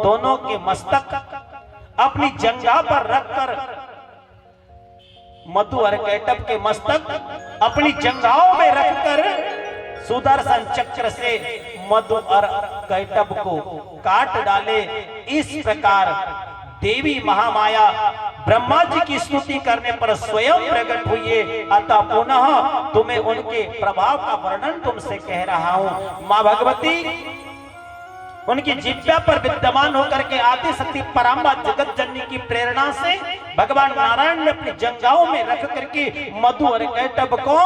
दोनों के मस्तक अपनी जंघा पर रखकर, मधु और कैटभ के मस्तक अपनी जंघाओं में रखकर सुदर्शन चक्र से मधु और कैटभ को काट डाले। इस प्रकार देवी महामाया ब्रह्मा जी की स्तुति करने पर स्वयं प्रकट हुई। अतः पुनः तुम्हें उनके प्रभाव का वर्णन तुमसे कह रहा हूं। मां भगवती उनकी जिह्वा पर विद्यमान होकर के आदि शक्ति पराम्बा जगत जननी की प्रेरणा से भगवान नारायण ने अपनी जंघाओं में रख करके मधु और कैटभ को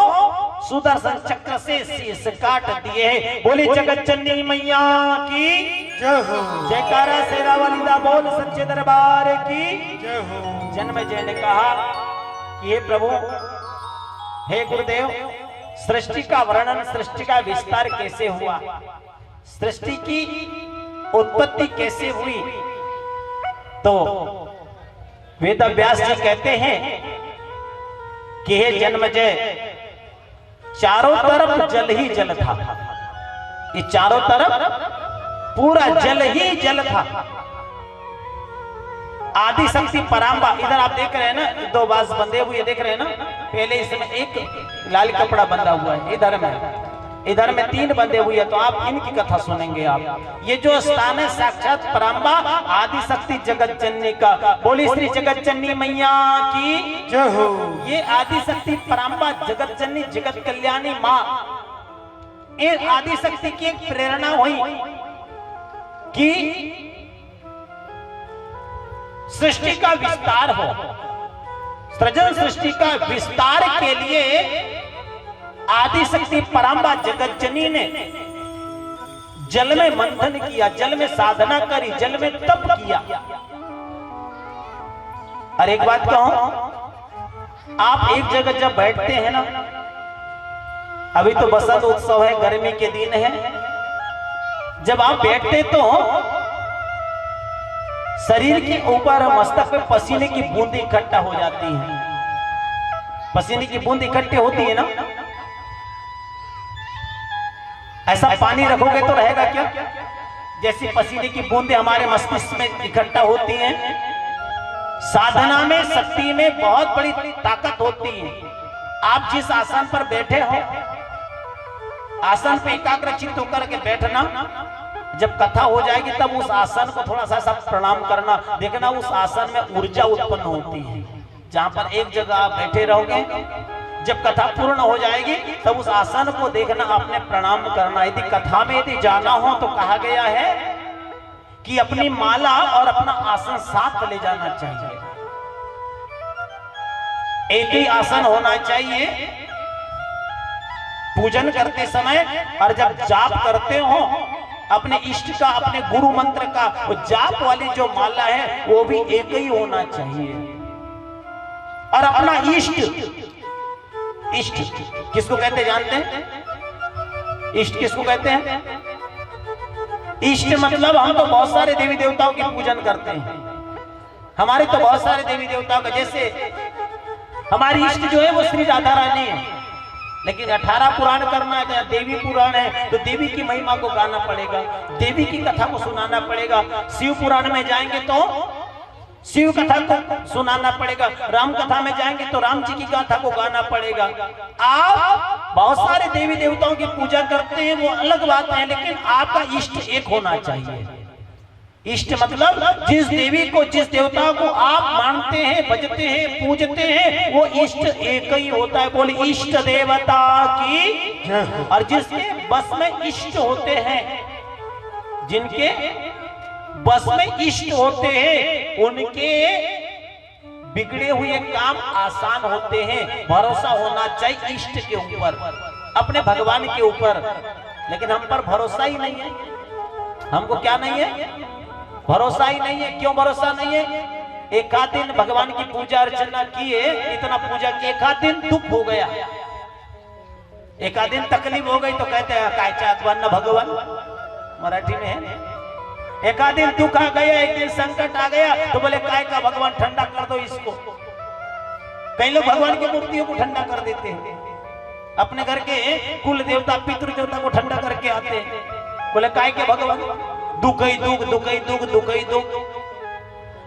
सुदर्शन चक्र से शीश काट दिए हैं। बोली जगत जननी मैया की जय हो। जयकारा शेरा वाली दा बोल सच्चे दरबार की जय हो। जन्मेजय ने कहा कि हे प्रभु, हे गुरुदेव, सृष्टि का वर्णन, सृष्टि का विस्तार कैसे हुआ, सृष्टि की उत्पत्ति कैसे हुई? तो वेद व्यास जी कहते हैं कि हे जन्मजय, चारों तरफ जल ही जल था। ये चारों तरफ पूरा जल ही जल था। आदि शक्ति पराम्बा, इधर आप देख रहे हैं ना, दो बाज बंधे हुए देख रहे हैं ना, पहले इसमें एक लाल कपड़ा बंधा हुआ है, इधर में तीन बंधे हुए हैं। तो आप इनकी कथा सुनेंगे आप। ये जो स्थान है साक्षात पराम्बा आदि शक्ति जगत जननी का। बोली श्री जगत जननी मैया की जय हो। ये आदि शक्ति पराम्बा जगत जननी जगत कल्याणी माँ, ये आदि शक्ति की एक प्रेरणा हुई कि सृष्टि का विस्तार हो। सृजन सृष्टि का विस्तार के लिए आदि शक्ति पराम्बा जगत जननी ने जल में मंथन किया, जल में साधना करी, जल में तप किया। और एक बात कहूं, आप एक जगह जब बैठते हैं ना, अभी तो बसंत उत्सव है, गर्मी के दिन है, जब आप बैठते तो शरीर के ऊपर मस्तक पे पसीने की बूंद इकट्ठा हो जाती है। पसीने की बूंद इकट्ठी होती है ना, ऐसा पानी रखोगे तो रहेगा क्या? जैसी पसीने की बूंदें हमारे मस्तिष्क में इकट्ठा होती हैं, साधना में, शक्ति में बहुत बड़ी ताकत होती है। आप जिस आसन पर बैठे हो, आसन पे एकाग्रचित्त होकर के बैठना, जब कथा हो जाएगी तब उस आसन को थोड़ा सा प्रणाम करना, देखना उस आसन में ऊर्जा उत्पन्न होती है। जहां पर एक जगह आप बैठे रहोगे, जब कथा पूर्ण हो जाएगी तब उस आसन को देखना, आपने प्रणाम करना। यदि कथा में यदि जाना हो तो कहा गया है कि अपनी माला और अपना आसन साथ ले जाना चाहिए। एक ही आसन होना चाहिए पूजन करते समय, और जब जाप करते हो अपने इष्ट का, अपने गुरु मंत्र का, वो जाप वाली जो माला है वो भी एक ही होना चाहिए। और अपना इष्ट, इष्ट किसको कहते जानते हैं? इष्ट किसको कहते हैं? इष्ट मतलब हम तो बहुत सारे देवी देवताओं की पूजन करते हैं, हमारे तो बहुत सारे देवी देवताओं का, जैसे हमारी इष्ट जो है वो श्री राधा रानी है, लेकिन 18 पुराण करना है तो देवी पुराण है, तो देवी की महिमा को गाना पड़ेगा, देवी की कथा को सुनाना पड़ेगा। शिव पुराण में जाएंगे तो शिव कथा को सुनाना पड़ेगा, राम कथा में जाएंगे तो राम जी की गाथा को गाना पड़ेगा। आप बहुत सारे देवी देवताओं की पूजा करते हैं, वो अलग बात है, लेकिन आपका इष्ट एक होना चाहिए। इष्ट मतलब जिस देवी को, जिस देवता को आप मानते हैं, भजते हैं, पूजते हैं, वो इष्ट एक ही होता है। बोले इष्ट देवता की। और जिसके बस में इष्ट होते हैं, जिनके बस में इष्ट होते हैं, उनके बिगड़े हुए काम आसान होते हैं। भरोसा होना चाहिए इष्ट के ऊपर, अपने भगवान के ऊपर। लेकिन हम पर भरोसा ही नहीं है, हमको क्या नहीं है? भरोसा ही नहीं है। क्यों भरोसा नहीं है? एक आध दिन भगवान की पूजा अर्चना किए, इतना पूजा किए, एक आध दिन दुख हो गया, एक आध दिन तकलीफ हो गई तो कहते हैं काय चाहत न भगवान, मराठी में है। एक आध दिन दुख आ गया, एक दिन संकट आ गया तो बोले काय का भगवान ठंडा कर दो इसको। कई लोग भगवान की मूर्तियों को ठंडा कर देते हैं, अपने घर के कुल देवता पितृ देवता को ठंडा करके आते हैं, बोले काय के भगवान दुख ही दुख, दुख ही दुख, दुख ही दुख।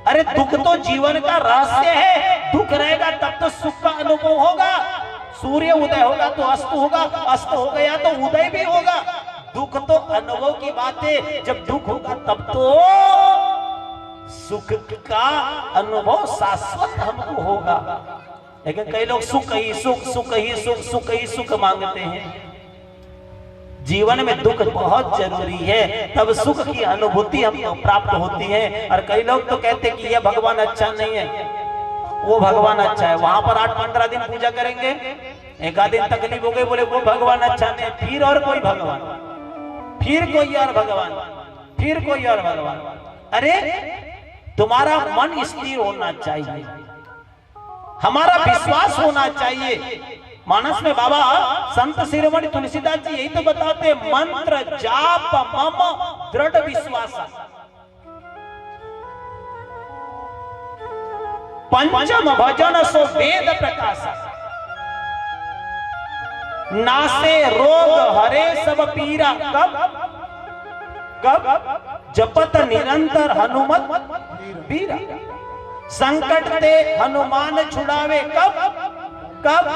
अरे दुख तो जीवन का रहस्य है, दुख रहेगा तब तो सुख का अनुभव होगा। सूर्य उदय होगा तो अस्त होगा, अस्त हो गया तो उदय भी होगा। दुख तो अनुभव की बात है, जब दुख होगा तब तो सुख का अनुभव शाश्वत हमको होगा। लेकिन कई लोग सुख ही सुख, सुख ही सुख, सुख ही सुख मांगते हैं। जीवन में दुख बहुत जरूरी है, तब सुख की अनुभूति हमको प्राप्त होती है। और कई लोग तो कहते हैं कि यह भगवान अच्छा नहीं है, वो भगवान अच्छा है। वहां पर 8-15 दिन पूजा करेंगे, एक आध दिन तकलीफ हो गई, बोले वो भगवान अच्छा नहीं, फिर और कोई भगवान, फिर कोई और भगवान, फिर कोई और भगवान। अरे तुम्हारा मन स्थिर होना चाहिए, हमारा विश्वास होना चाहिए। मानस में बाबा संत शिरोमणि तुलसीदास जी यही तो बताते, मंत्र जाप मम दृढ़ विश्वास, पंचम भजन सो वेद प्रकाश, नासे रोग हरे सब पीरा। कब कब जपत निरंतर हनुमत वीरा, संकट ते हनुमान छुड़ावे। कब कब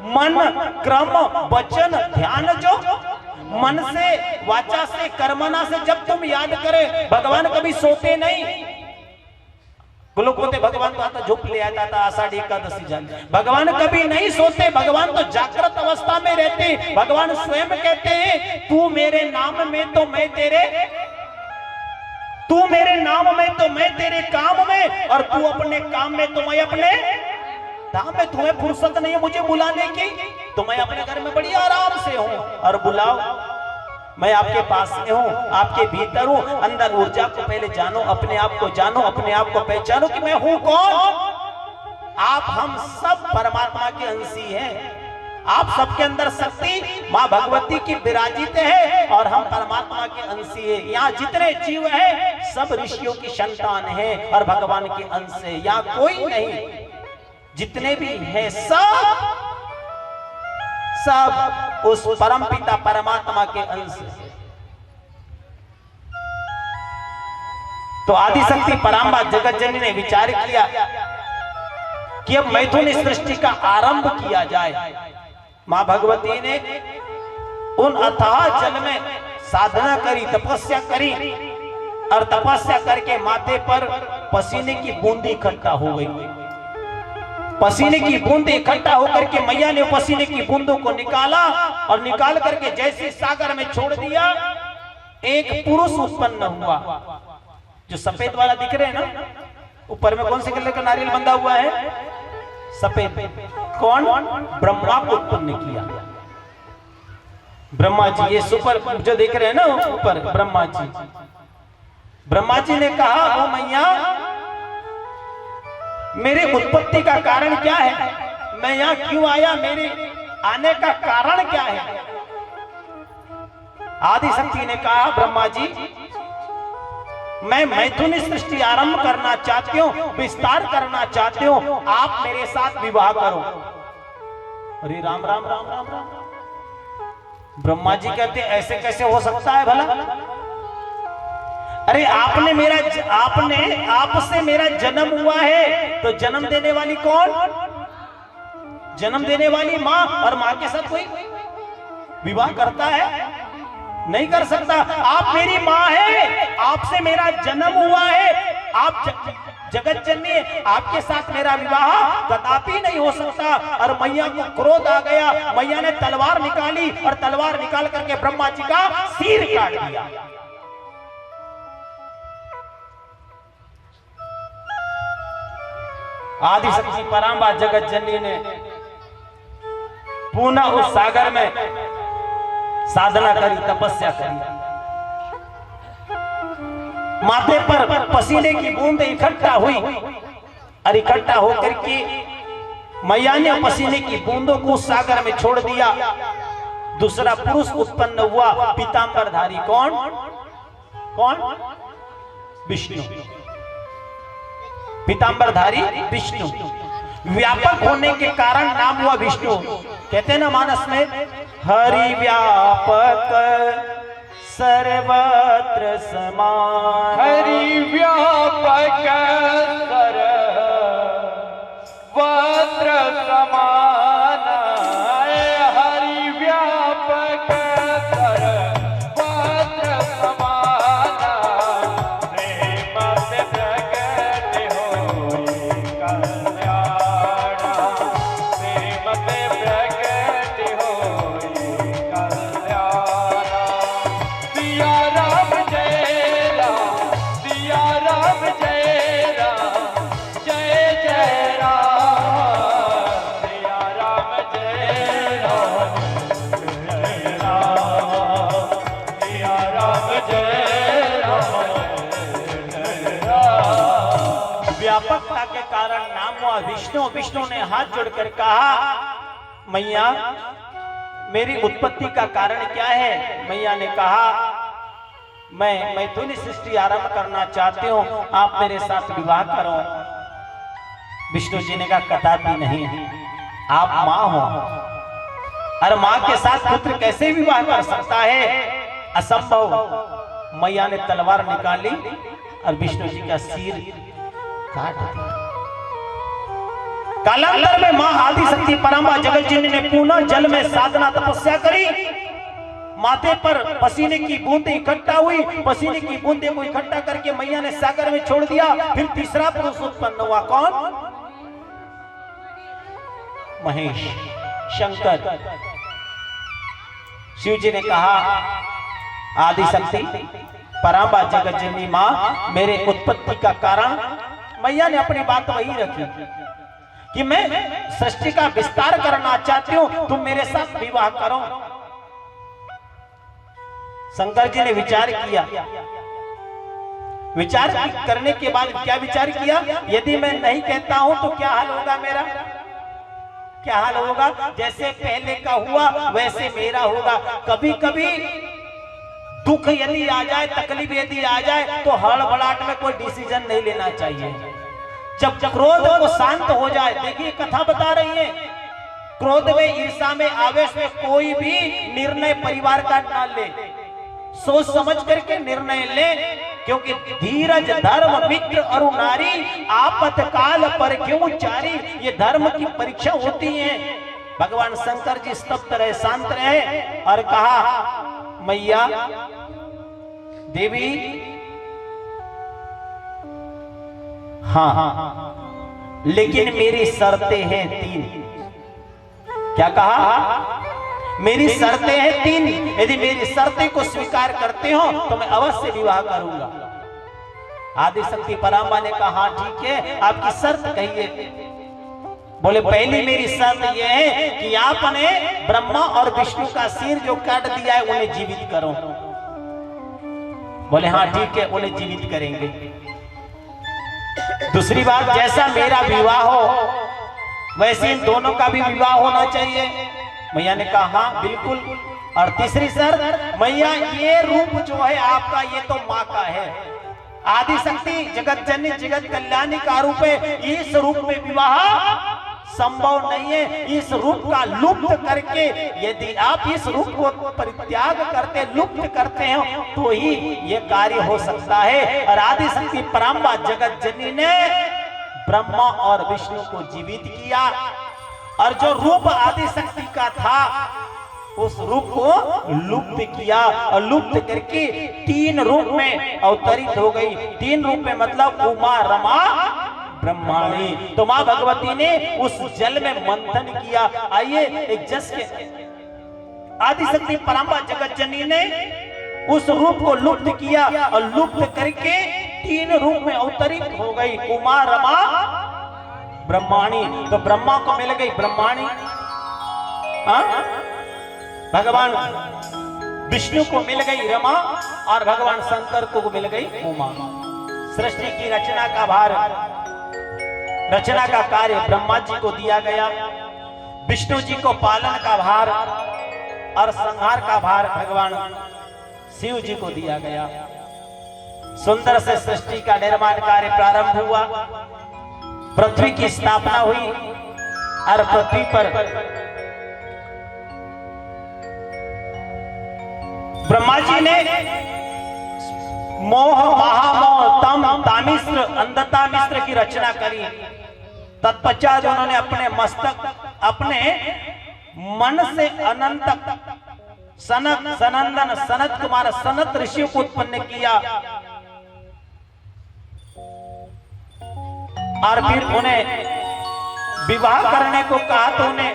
मन क्रम वचन ध्यान, जो मन से वाचा से कर्मना से जब तुम याद करे। भगवान कभी सोते नहीं, लोग बोलते भगवान तो आता झोप ले आता था आषाढ़ी एकादशी जाने। भगवान कभी नहीं सोते, भगवान तो जागृत अवस्था में रहते। भगवान स्वयं कहते हैं तू मेरे नाम में तो मैं तेरे, तू मेरे नाम में तो मैं तेरे काम में, और तू अपने काम में तो मैं अपने धाम में। तुम्हें फुर्सत नहीं है मुझे बुलाने की, तो मैं अपने घर में बड़ी आराम से हूं। और बुलाओ, मैं आपके पास में हूं, आपके भीतर हूं। अंदर ऊर्जा को पहले जानो, अपने आप को जानो, अपने आप को पहचानो कि मैं हूं कौन। आप हम सब परमात्मा के अंशी हैं। आप सबके अंदर शक्ति मां भगवती की विराजित है, और हम परमात्मा के अंशी है। यहाँ जितने जीव हैं सब ऋषियों की संतान है और भगवान के अंश है। यहाँ कोई नहीं, जितने भी हैं सब सब उस परम पिता परमात्मा के अंश है। तो आदि शक्ति परांबा जगत जननी ने विचार किया कि अब मैथुन सृष्टि का आरंभ किया जाए। मां भगवती ने उन अथाह जल में साधना करी, तपस्या करी, और तपस्या करके माथे पर पसीने की बूंद इकट्ठा हो गई। पसीने की बूंद इकट्ठा होकर के मैया ने पसीने की बूंदों को निकाला, और निकाल करके जैसे सागर में छोड़ दिया, एक पुरुष उत्पन्न हुआ। जो सफेद वाला दिख रहे हैं ना, ऊपर में कौन से कलर का नारियल बंधा हुआ है? सफेद। कौन? ब्रह्मा को उत्पन्न किया। ब्रह्मा जी, ये सुपर जो देख रहे हैं ना ऊपर, ब्रह्मा जी। ब्रह्मा जी ने कहा ओ मैया, मेरे उत्पत्ति का कारण क्या है? मैं यहाँ क्यों आया? मेरे आने का कारण क्या है? आदि शक्ति ने कहा ब्रह्मा जी, मैं मैथुन सृष्टि आरंभ करना चाहती हूँ, विस्तार करना चाहती हूँ, आप मेरे साथ विवाह करो। अरे राम राम राम राम राम। ब्रह्मा जी कहते ऐसे कैसे हो सकता है भला? अरे आपसे मेरा जन्म हुआ है, तो जन्म देने वाली कौन? जन्म देने वाली माँ, और माँ के साथ कोई विवाह करता है? नहीं कर सकता। आप मेरी माँ है, आपसे मेरा जन्म हुआ है, आप जगत जननी, आपके साथ मेरा विवाह कदापि नहीं हो सकता। और मैया को क्रोध आ गया, मैया ने तलवार निकाली, और तलवार निकाल करके ब्रह्मा जी का सिर काट दिया। आदि शक्ति परांबा जगत जननी ने पुनः उस सागर में साधना करी, तपस्या करी। माथे पर पसीने की बूंदें इकट्ठा हुई, और इकट्ठा होकर के मैया ने पसीने की बूंदों को सागर में छोड़ दिया। दूसरा पुरुष उत्पन्न हुआ, पीतांबरधारी। कौन? कौन? विष्णु। पीतांबरधारी विष्णु। व्यापक होने के कारण नाम हुआ विष्णु। कहते हैं ना मानस में, हरि व्यापक सर्वत्र समान। हरि व्यापक सर्वत्र समान। हरि व्यापक सर्वत्र समान। प्रेम से प्रकट होए कल्याण। प्रेम से प्रकट होए कल्याण। सिया राम जय राम, सिया राम जय राम, जय जय राम। सिया राम जय राम, जय राम। सिया राम जय राम, जय राम। व्यापकता के कारण नाम हुआ विष्णु। विष्णु ने हाथ जोड़कर कहा, मैया मेरी उत्पत्ति का कारण क्या है? मैया ने कहा, मैं मैथुनी सृष्टि आरंभ करना चाहती हूँ, आप मेरे साथ विवाह करो। विष्णु जी ने कहा, कदापि नहीं, आप माँ हो और माँ के साथ पुत्र कैसे विवाह कर सकता है? असंभव। मैया ने तलवार निकाली और विष्णु जी का सिर काट दिया। कालांतर में मां आदिशक्ति परांबा जगत जननी ने पुनः जल में साधना तपस्या करी। माथे पर पसीने की बूंदें इकट्ठा हुई। पसीने की बूंदें को इकट्ठा करके मैया ने सागर में छोड़ दिया। फिर तीसरा पुरुष उत्पन्न हुआ। कौन? महेश, शंकर। शिव जी ने कहा, आदिशक्ति परांबा जगत जननी मां, मेरे उत्पत्ति का कारण। मैया ने अपनी बात वही रखी कि मैं सृष्टि का विस्तार करना चाहती हूं, तुम मेरे साथ विवाह करो। शंकर जी ने विचार किया। विचार करने के बाद क्या विचार किया? यदि मैं नहीं कहता हूं तो क्या हाल होगा मेरा? क्या हाल होगा? जैसे पहले का हुआ वैसे मेरा होगा। कभी कभी दुख यदि आ जाए, तकलीफ यदि आ जाए तो हड़बड़ाहट में कोई डिसीजन नहीं लेना चाहिए। जब क्रोध को शांत हो जाए, देखिए कथा बता रही है, क्रोध में, ईर्ष्या में, आवेश में कोई भी निर्णय परिवार का ना ले, सोच समझ करके निर्णय ले। क्योंकि धीरज धर्म मित्र और नारी, आपतकाल पर क्यों चारी, ये धर्म की परीक्षा होती है। भगवान शंकर जी स्तब्ध रहे, शांत रहे और कहा, मैया देवी, हाँ लेकिन मेरी शर्तें हैं 3। क्या कहा? मेरी शर्तें हैं 3। यदि मेरी शर्तें को स्वीकार करते हो तो मैं अवश्य विवाह करूंगा। आदिशक्ति परांबा ने कहा, हाँ ठीक है, आपकी शर्त कहिए। बोले, पहली मेरी शर्त यह है कि आपने ब्रह्मा और विष्णु का सिर जो काट दिया है उन्हें जीवित करो। बोले, हाँ ठीक है, उन्हें जीवित करेंगे। दूसरी बात, जैसा मेरा विवाह हो वैसे इन दोनों का भी विवाह होना चाहिए। मैया ने कहा, हाँ बिल्कुल। और तीसरी शर्त, मैया ये रूप जो है आपका, ये तो माँ का है। आदिशक्ति जगत जननी जगत कल्याणी का रूप है। इस रूप में विवाह संभव नहीं है। इस रूप का लुप्त करके, यदि आप इस रूप को परित्याग करते, लुप्त करते हो तो ही ये कार्य हो सकता है। और आदिशक्ति परांबा जगत जननी ने ब्रह्मा और विष्णु को जीवित किया और जो रूप आदिशक्ति का था उस रूप को लुप्त किया और लुप्त करके 3 रूप में अवतरित हो गई। 3 रूप में मतलब उमा, रमा, ब्रह्माणी। तो मां भगवती ने उस जल में मंथन किया। आइए एक जस के, आदिशक्ति परांबा जगत जननी ने उस रूप को लुप्त किया और लुप्त करके 3 रूप में अवतरित हो गई, उमा, रमा, ब्रह्माणी। तो ब्रह्मा को मिल गई ब्रह्माणी, भगवान विष्णु को मिल गई रमा और भगवान शंकर को मिल गई उमा। सृष्टि की रचना का भार, रचना का कार्य ब्रह्मा जी को दिया गया। विष्णु जी को पालन का भार और संहार का भार भगवान शिव जी को दिया गया। सुंदर से सृष्टि का निर्माण कार्य प्रारंभ हुआ। पृथ्वी की स्थापना हुई और पृथ्वी पर ब्रह्मा जी ने मोह महामोह तम तामिश्र अंधता मिश्र की रचना करी। तत्पश्चात उन्होंने अपने मस्तक अपने मन से अनंत सनत सनंदन सनत कुमार सनत ऋषि को उत्पन्न किया और फिर उन्हें विवाह करने को कहा तो उन्हें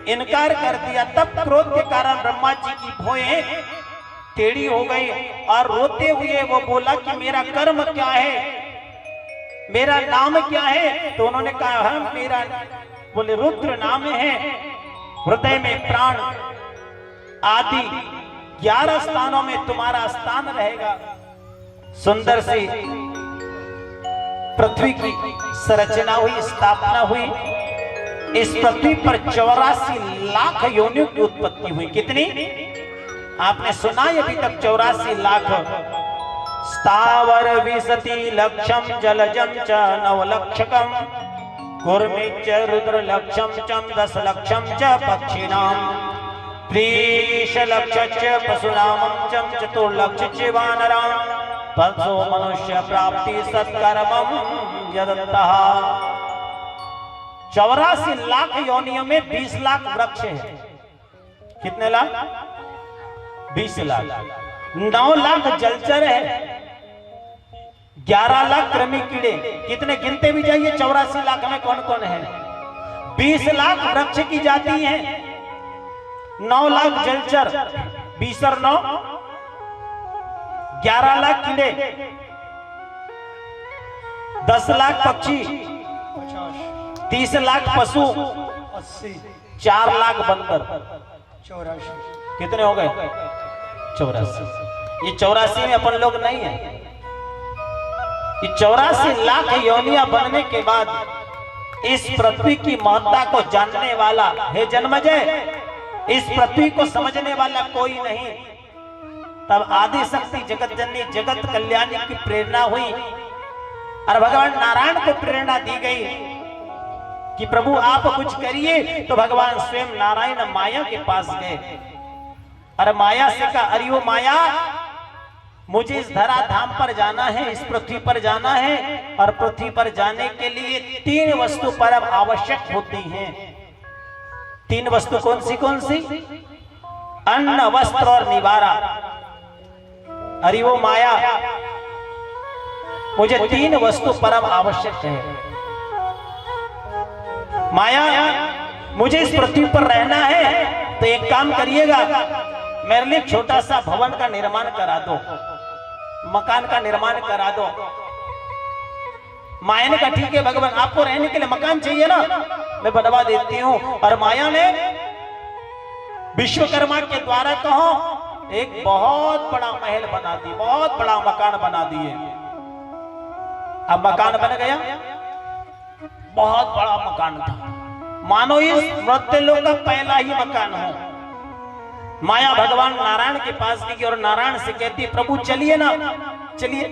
इनकार कर दिया। तब क्रोध के कारण ब्रह्मा जी की भौहें टेढ़ी हो गई और रोते हुए वो बोला कि मेरा कर्म क्या है, मेरा नाम क्या है। तो उन्होंने कहा हम मेरा बोले रुद्र नाम है, हृदय में प्राण आदि 11 स्थानों में तुम्हारा स्थान रहेगा। सुंदर सी पृथ्वी की संरचना हुई, स्थापना हुई। इस पृथ्वी पर 84 लाख योनियों की उत्पत्ति हुई। कितनी आपने सुना है अभी तक? 84 लाख। स्थावर विशति लक्षम जलजम च नवलक्षकम कुर्मी च रुद्र लक्षम च 10 लक्षम च पक्षिणाम त्रिश लक्ष च पशुनामं च चतुर्लक्ष च वानराम तत्सो मनुष्य प्राप्ति सत्कर्मम यदन्तः। 84 लाख योनियों में 20 लाख वृक्ष है। कितने लाख? 20 लाख। 9 लाख जलचर है, 11 लाख कृमि कीड़े। कितने गिनते भी जाइए 84 लाख में कौन कौन है। 20 लाख वृक्ष की जाति है, 9 लाख जलचर, 20 और 9 11 लाख कीड़े, 10 लाख पक्षी, 30 लाख पशु, 4 लाख बंदर, 84। कितने हो गए? 84। ये 84 में अपन लोग नहीं है। ये 84 लाख योनियां बनने के बाद इस पृथ्वी की महत्ता को जानने वाला है जन्मजय, इस पृथ्वी को समझने वाला कोई नहीं। तब आदि शक्ति जगत जननी जगत कल्याणी की प्रेरणा हुई और भगवान नारायण को प्रेरणा दी गई कि प्रभु आप कुछ करिए। तो भगवान स्वयं नारायण माया के पास गए और माया से कहा अरे वो माया, मुझे इस धरा धाम पर जाना है, इस पृथ्वी पर जाना है और पृथ्वी पर जाने के लिए 3 वस्तु परम आवश्यक होती हैं। 3 वस्तु कौन सी? अन्न, वस्त्र और निवारा। अरे वो माया, मुझे 3 वस्तु परम आवश्यक है। माया, मुझे इस पृथ्वी पर रहना है तो एक काम करिएगा, मेरे लिए छोटा सा भवन का निर्माण करा दो, मकान का निर्माण करा दो। माया ने कहा ठीक है भगवान, आपको रहने के लिए मकान चाहिए ना, मैं बनवा देती हूं। और माया ने विश्वकर्मा के द्वारा कहो एक बहुत बड़ा महल बना दी, बहुत बड़ा मकान बना दिए। अब मकान बन गया, बहुत बड़ा मकान था, मानो इस मृत्युलोक का पहला ही मकान हो। माया भगवान नारायण के पास गई और नारायण से कहती प्रभु चलिए ना, चलिए,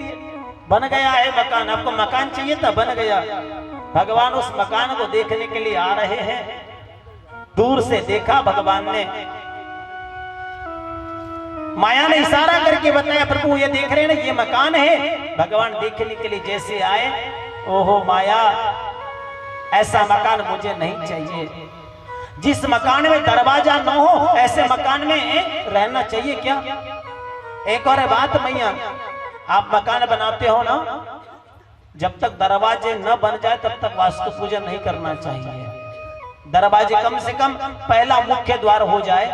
बन गया है मकान, आपको मकान चाहिए था, बन गया। भगवान उस मकान को देखने के लिए आ रहे हैं। दूर से देखा भगवान ने, माया ने इशारा करके बताया प्रभु ये देख रहे हैं ना, ये मकान है। भगवान देखने के लिए जैसे आए, ओहो माया, ऐसा मकान मुझे नहीं चाहिए। जिस मकान में दरवाजा न हो ऐसे मकान में रहना चाहिए क्या? एक और बात मैया, आप मकान बनाते हो ना, जब तक दरवाजे न बन जाए तब तक वास्तु पूजन नहीं करना चाहिए। दरवाजे कम से कम पहला मुख्य द्वार हो जाए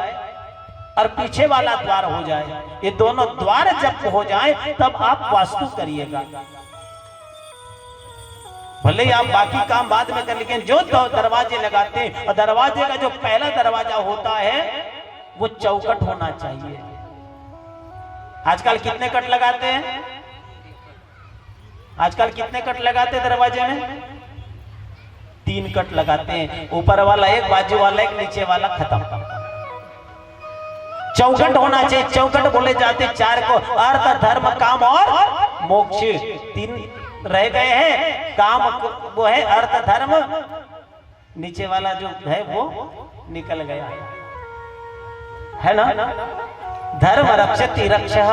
और पीछे वाला द्वार हो जाए, ये दोनों द्वार जब हो जाए तब आप वास्तु करिएगा। भले ही आप बाकी काम बाद में कर, लेकिन जो दरवाजे लगाते हैं, और दरवाजे का जो पहला दरवाजा होता है वो चौखट होना चाहिए। आजकल कितने कट लगाते हैं? आजकल कितने कट लगाते हैं दरवाजे में? 3 कट लगाते हैं, ऊपर वाला एक, बाजू वाला एक, नीचे वाला खत्म। चौखट होना चाहिए। चौखट बोले जाते 4 को, अर्थ धर्म काम और मोक्ष। 3 रह गए हैं, काम वो है अर्थ धर्म, नीचे वाला जो है वो निकल गया है ना। धर्म रक्षति रक्षः,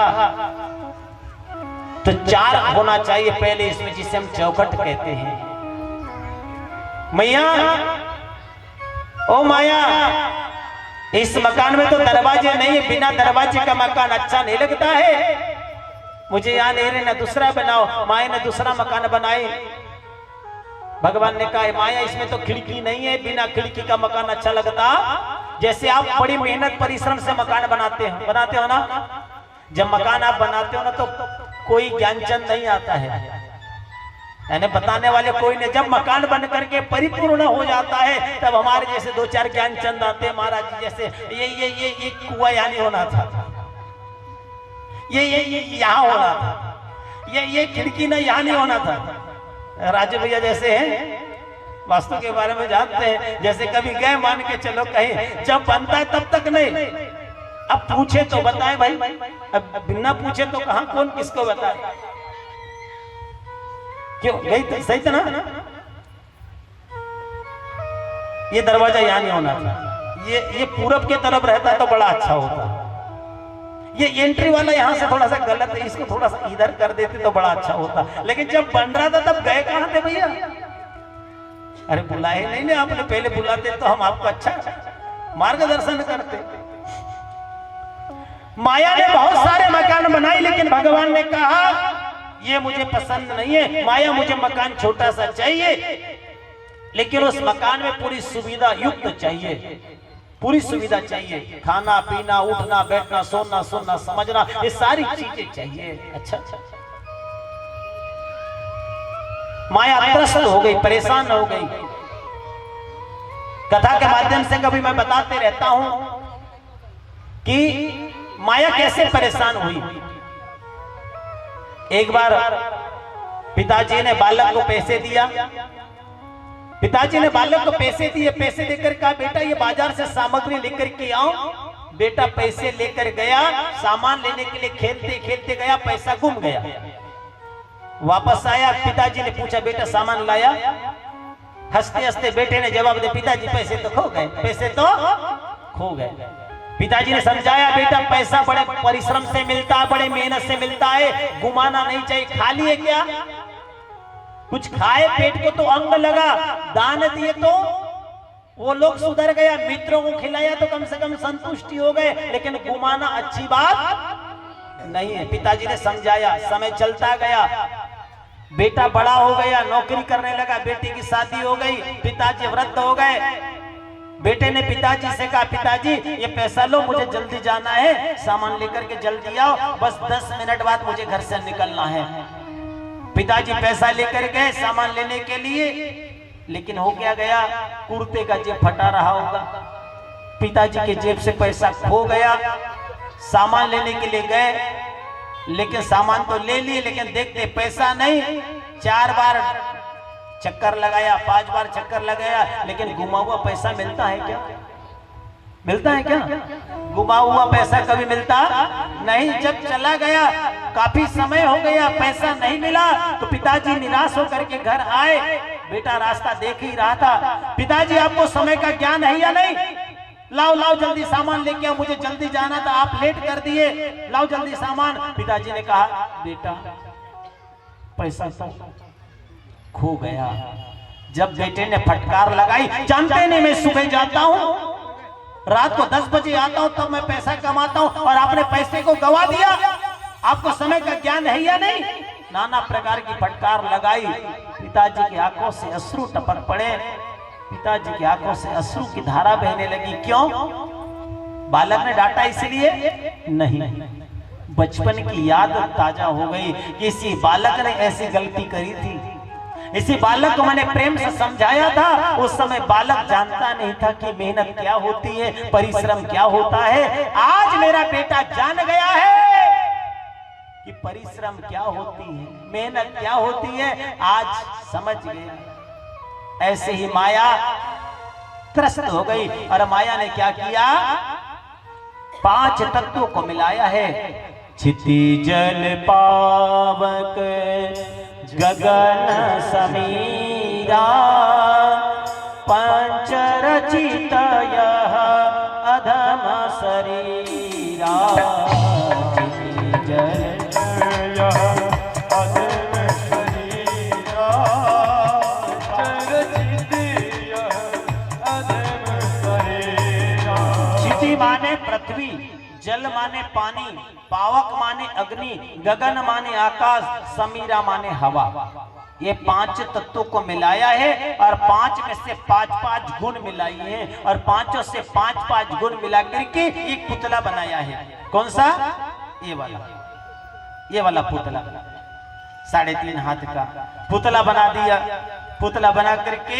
तो 4 होना चाहिए पहले इसमें, जिसे हम चौखट कहते हैं। मैया, ओ माया, इस मकान में तो दरवाजे नहीं है, बिना दरवाजे का मकान अच्छा नहीं लगता है, मुझे यहाँ नहीं रहना, दूसरा बनाओ। माया ने दूसरा मकान बनाए। भगवान ने कहा माया इसमें तो खिड़की नहीं है, बिना खिड़की का मकान अच्छा लगता। जैसे आप बड़ी मेहनत परिश्रम से मकान बनाते हो ना, जब मकान आप बनाते हो ना तो कोई ज्ञानचंद नहीं आता है, यानी बताने वाले कोई नहीं। जब मकान बन करके परिपूर्ण हो जाता है तब हमारे जैसे 2-4 ज्ञानचंद आते हैं। महाराज जी जैसे ये कुआं यहाँ नहीं होना था, ये यहाँ होना था, ये खिड़की ना यहाँ नहीं होना था। राजू भैया जैसे हैं, वास्तु के बारे में जानते हैं, जैसे कभी गए मान के चलो कहीं, जब बनता है तब तक नहीं, अब पूछे तो बताए भाई, अब बिना पूछे तो कहां कौन किसको बताए। क्यों गई तो सही था ना, ये दरवाजा यहाँ नहीं होना था, ये पूरब के तरफ रहता तो बड़ा अच्छा होता। ये एंट्री वाला यहाँ से थोड़ा सा गलत है, इसको थोड़ा सा इधर कर देते तो बड़ा अच्छा होता। लेकिन जब बन रहा था तब गए कहां थे भैया? अरे बुलाए नहीं, आपने पहले बुलाते तो हम आपको अच्छा मार्गदर्शन करते। माया ने बहुत सारे मकान बनाए, लेकिन भगवान ने कहा ये मुझे पसंद नहीं है। माया मुझे मकान छोटा सा चाहिए, लेकिन उस मकान में पूरी सुविधा युक्त चाहिए, पूरी सुविधा चाहिए, खाना पीना, उठना बैठना, सोना सुनना समझना, ये सारी चीजें चाहिए। अच्छा, माया त्रस्त हो गई, परेशान हो गई। कथा के माध्यम से कभी मैं बताते रहता हूं कि माया कैसे परेशान हुई। एक बार पिताजी ने बालक को पैसे दिया, पिताजी ने बालक को पैसे दिए, पैसे देकर कहा बेटा ये बाजार से सामग्री लेकर के आओ। बेटा पैसे लेकर गया, सामान लेने के लिए खेलते खेलते गया, पैसा गुम गया। वापस आया, पिताजी ने पूछा बेटा सामान लाया? हंसते हंसते बेटे ने जवाब दिया पिताजी पैसे तो खो गए, पैसे तो खो गए। पिताजी ने समझाया बेटा पैसा बड़े परिश्रम से मिलता है, बड़े मेहनत से मिलता है, घुमाना नहीं चाहिए। खाली है क्या? कुछ खाए पेट को तो अंग लगा, दान दिए तो वो लोग सुधर गया, मित्रों को खिलाया तो कम से कम संतुष्टि हो गए, लेकिन घुमाना अच्छी बात नहीं है। पिताजी ने समझाया, समय चलता गया, बेटा बड़ा हो गया, नौकरी करने लगा, बेटी की शादी हो गई, पिताजी वृद्ध हो गए। बेटे ने पिताजी से कहा पिताजी ये पैसा लो, मुझे जल्दी जाना है, सामान लेकर के जल्दी आओ, बस 10 मिनट बाद मुझे घर से निकलना है। पिताजी पैसा लेकर गए सामान लेने के लिए, लेकिन हो क्या गया, कुर्ते का जेब फटा रहा होगा, पिताजी के जेब से पैसा खो गया। सामान लेने के लिए गए, लेकिन सामान तो ले लिए, लेकिन देखते पैसा नहीं। 4 बार चक्कर लगाया, 5 बार चक्कर लगाया, लेकिन घुमा हुआ पैसा मिलता है क्या? मिलता है क्या? घुमा हुआ पैसा कभी मिलता नहीं। जब चला गया, काफी समय हो गया, पैसा नहीं मिला, तो पिताजी निराश होकर के घर आए। बेटा रास्ता देख ही रहा था, पिताजी आपको समय का ज्ञान है या नहीं? लाओ लाओ जल्दी सामान लेके आओ, मुझे जल्दी जाना था, आप लेट कर दिए, लाओ जल्दी सामान। पिताजी ने कहा बेटा पैसा तो खो गया। जब बेटे ने फटकार लगाई, जानते नहीं मैं सुबह जाता हूं, रात को 10 बजे आता हूं, तब मैं पैसा कमाता हूं, और आपने पैसे को गवा दिया, आपको समय का ज्ञान है या नहीं? नाना प्रकार की फटकार लगाई। पिताजी की आंखों से अश्रु टपक पड़े, पिताजी की आंखों से अश्रु की धारा बहने लगी। क्यों? बालक ने डांटा इसलिए नहीं, बचपन की याद ताजा हो गई कि इसी बालक ने ऐसी गलती करी थी, इसी बालक को मैंने प्रेम से समझाया था। उस समय बालक जानता नहीं था कि मेहनत क्या होती है, परिश्रम क्या होता है। आज मेरा बेटा जान गया है कि परिश्रम क्या होती है, मेहनत क्या होती है, आज समझ गया। ऐसे ही माया त्रस्त हो गई, और माया ने क्या किया, 5 तत्वों को मिलाया है। क्षितिजल पावक गगन समीरा, पंच रचित यह अधम शरीरा। जय यह अधम शरीरा चरचित यह अधम शरीरा। क्षिति माने पृथ्वी, जल माने पानी, पावक माने अग्नि, गगन माने आकाश, समीरा माने हवा। ये 5 तत्वों को मिलाया है और 5 में से 5-5 गुण मिलाई है और 5 से 5-5 गुण मिला करके एक पुतला बनाया है। कौन सा? ये वाला पुतला, 3.5 हाथ का पुतला बना दिया। पुतला बना करके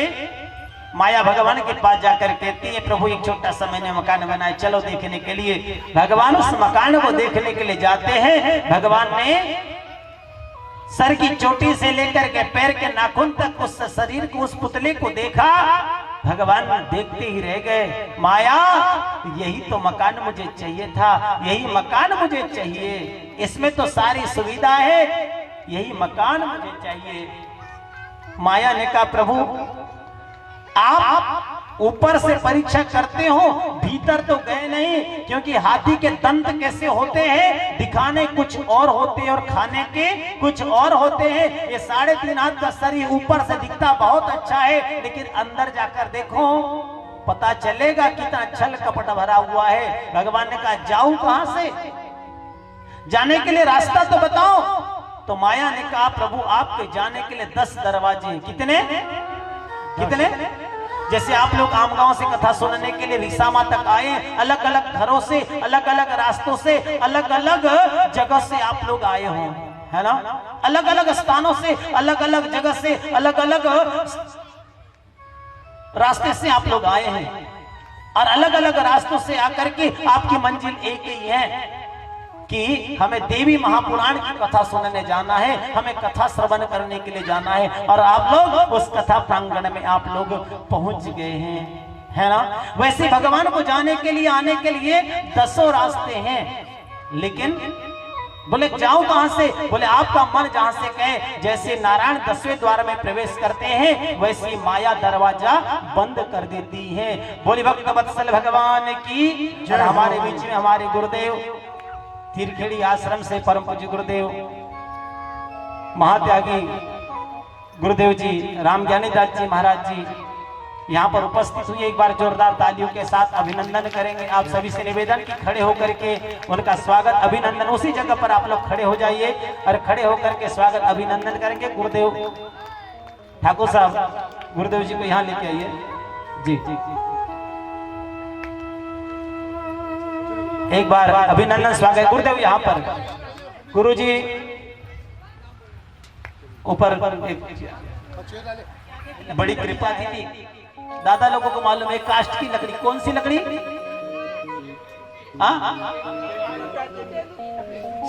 माया भगवान के पास जाकर कहती है, प्रभु एक छोटा सा मैंने मकान बनाया, चलो देखने के लिए। भगवान उस मकान को देखने के लिए जाते हैं। भगवान ने सर की चोटी से लेकर के पैर के नाखून तक उस शरीर को, उस पुतले को देखा। भगवान देखते ही रह गए। माया, यही तो मकान मुझे चाहिए था, यही मकान मुझे चाहिए, इसमें तो सारी सुविधा है, यही मकान मुझे चाहिए। माया ने कहा, प्रभु आप ऊपर से परीक्षा करते हो, भीतर तो गए नहीं, क्योंकि हाथी के दंत कैसे होते हैं, दिखाने कुछ और होते हैं और खाने के कुछ और होते हैं। ये 3.5 हाथ का शरीर ऊपर से दिखता बहुत अच्छा है, लेकिन अंदर जाकर देखो पता चलेगा कितना छल कपट भरा हुआ है। भगवान ने कहा, जाऊं कहां से, जाने के लिए रास्ता तो बताओ। तो माया ने कहा, प्रभु आपके जाने के लिए 10 दरवाजे। कितने? जैसे आप लोग आमगांव से कथा सुनने के लिए विसामा तक आए, अलग अलग घरों से, अलग अलग रास्तों से, अलग अलग जगह से आप लोग आए हो, है ना? अलग अलग स्थानों से, अलग अलग जगह से, अलग अलग रास्ते से आप लोग आए हैं और अलग अलग रास्तों से आकर के आपकी मंजिल एक ही है कि हमें देवी महापुराण की कथा सुनने जाना है, हमें कथा श्रवण करने के लिए जाना है। और आप लोग उस कथा प्रांगण में आप लोग पहुंच गए हैं, है ना? वैसे भगवान को जाने के लिए, आने के लिए 10 रास्ते हैं, लेकिन बोले जाओ कहां से? बोले आपका मन जहां से कहे। जैसे नारायण 10वें द्वार में प्रवेश करते हैं, वैसे माया दरवाजा बंद कर देती है। बोले भक्त वत्सल भगवान की। और हमारे बीच में हमारे गुरुदेव तीरखेड़ी आश्रम से परम पूज्य गुरुदेव महात्यागी गुरुदेव जी राम ज्ञानी दास जी महाराज जी यहाँ पर उपस्थित हुए। एक बार जोरदार तालियों के साथ अभिनंदन करेंगे। आप सभी से निवेदन कि खड़े होकर के उनका स्वागत अभिनंदन, उसी जगह पर आप लोग खड़े हो जाइए और खड़े होकर के स्वागत अभिनंदन करेंगे। गुरुदेव ठाकुर साहब गुरुदेव जी को यहाँ लेके आइए। जी एक बार अभिनंदन स्वागत। गुरुदेव यहाँ पर, गुरु जी ऊपर बड़ी कृपा थी। दादा लोगों को मालूम है काष्ठ की लकड़ी, कौन सी लकड़ी?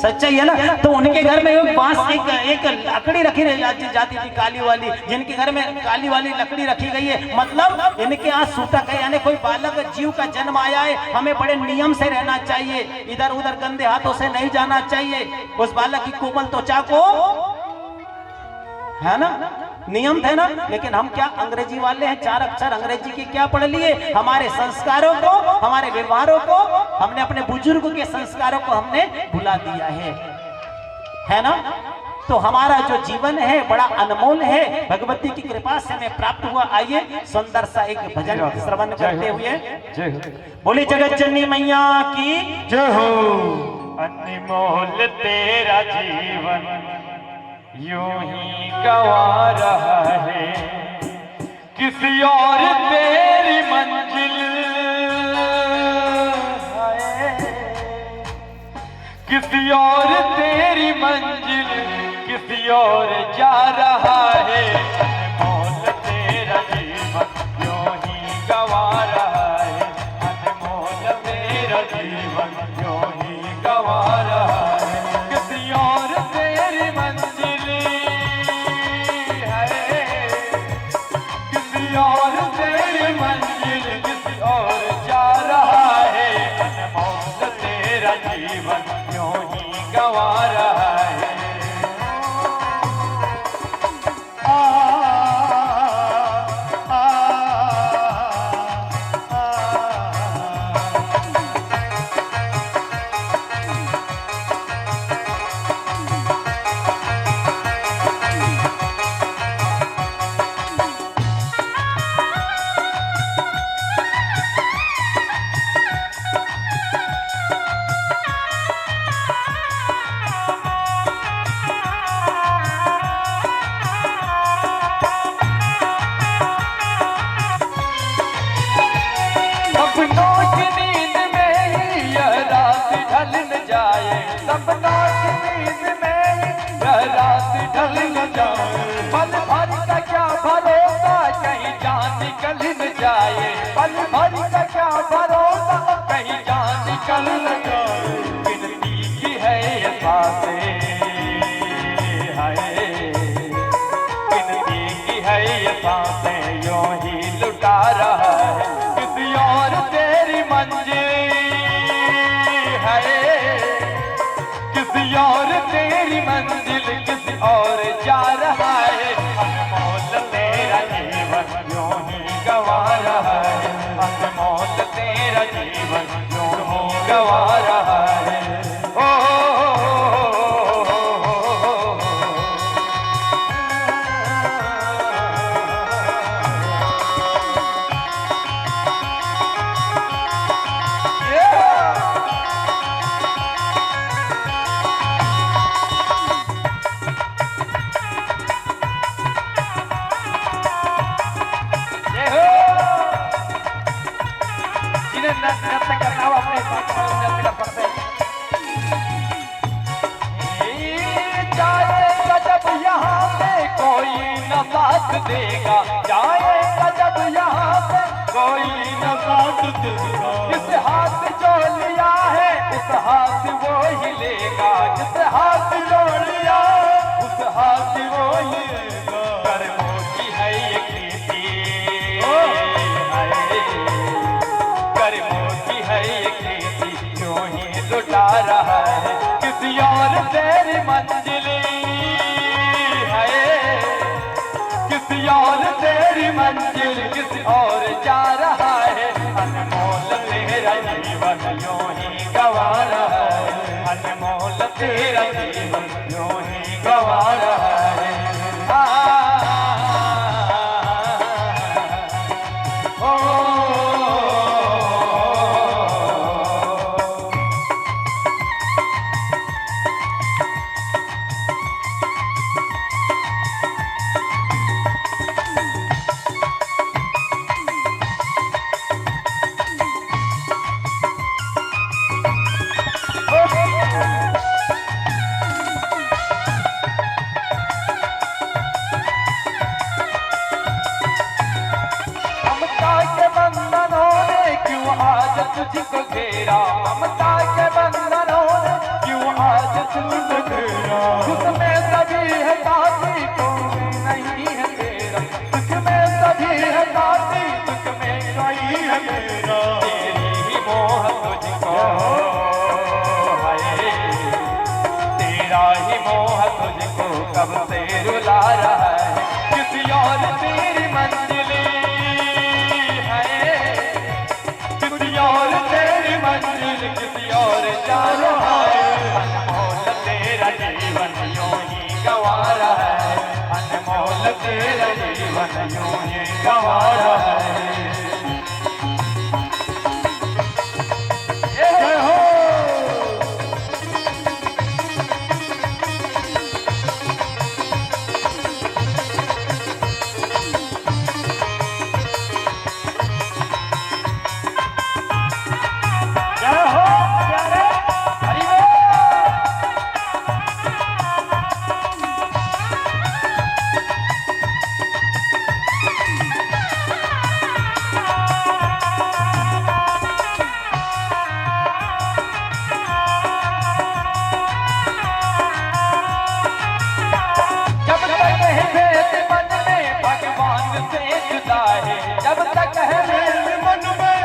सच्चाई है ना? तो उनके घर में एक बांस एक लकड़ी रखी जाती थी काली वाली, जिनके घर में काली वाली लकड़ी रखी गई है, मतलब इनके यहाँ सूतक है, यानी कोई बालक जीव का जन्म आया है, हमें बड़े नियम से रहना चाहिए, इधर उधर गंदे हाथों से नहीं जाना चाहिए, उस बालक की कोमल त्वचा को, है ना, नियम थे ना। लेकिन हम क्या अंग्रेजी वाले हैं, 4 अक्षर अंग्रेजी के क्या पढ़ लिए? हमारे संस्कारों को, हमारे व्यवहारों को, हमने अपने बुजुर्ग के संस्कारों को हमने भुला दिया है ना? तो हमारा जो जीवन है बड़ा अनमोल है, भगवती की कृपा से हमें प्राप्त हुआ। आइए सुंदर सा एक भजन श्रवण करते हुए बोली जगत जननी मैया की जय हो। अनमोल तेरा जीवन यूं ही गवा रहा है, किसी और तेरी मंजिल है, किसी और तेरी मंजिल किसी और जा रहा है। अनमोल तेरा जीवन यूं ही गवा रहा है, अनमोल तेरा जीवन यूं ही गवा रहा है, किसी और तेरी मंजिल है, किसी और तेरी मंजिल किसी और जा रहा है। अनमोल तेरा जीवन यूं ही गवा रहा है। सांसें यूं ही लुटा रहा है। किसी और तेरी मंजिल है, किसी और तेरी मंजिल किसी और जा रहा है। अनमोल तेरा जीवन यूं ही गवा रहा है, अनमोल तेरा जीवन यूं ही गवा रहा है। नृत्य करना हो अपने साथ नृत्य कर सकते हैं। जाएगा जब यहाँ पे कोई न साथ देगा, जाएगा जब यहाँ पे कोई न साथ देगा। जिस हाथ जो लिया है उस हाथ वो ही लेगा, जिस हाथ जो लिया उस हाथ वो ही लेगा। कर्मों की है ये खेती, कर्मों की है ये खेती यूं ही लुटा रहा है। किसी और तेरी मंजिल है, किसी और तेरी मंजिल किसी और जा रहा है। अनमोल तेरा जीवन यूं ही गवा रहा है, अनमोल तेरा जीवन यूं ही गवा रहा है। तुझको घेरा, ममता के बंधनों ने क्यों आज तुझको घेरा। उसमें सभी है साथी कोई नहीं है तेरा, उसमें सभी है साथी तुझमें कोई है मेरा। तेरी ही मोह तुझको है, तेरा ही मोह तुझको कब से रुला रहा है। किसी और तेरी मंजिल और तेरी मंजिल किसी और जा रहा है। अनमोल तेरा जीवन यूं ही गवा रहा है, अनमोल तेरा जीवन यूं ही गवा रहा है। जय हो जब तक है भेद मन में,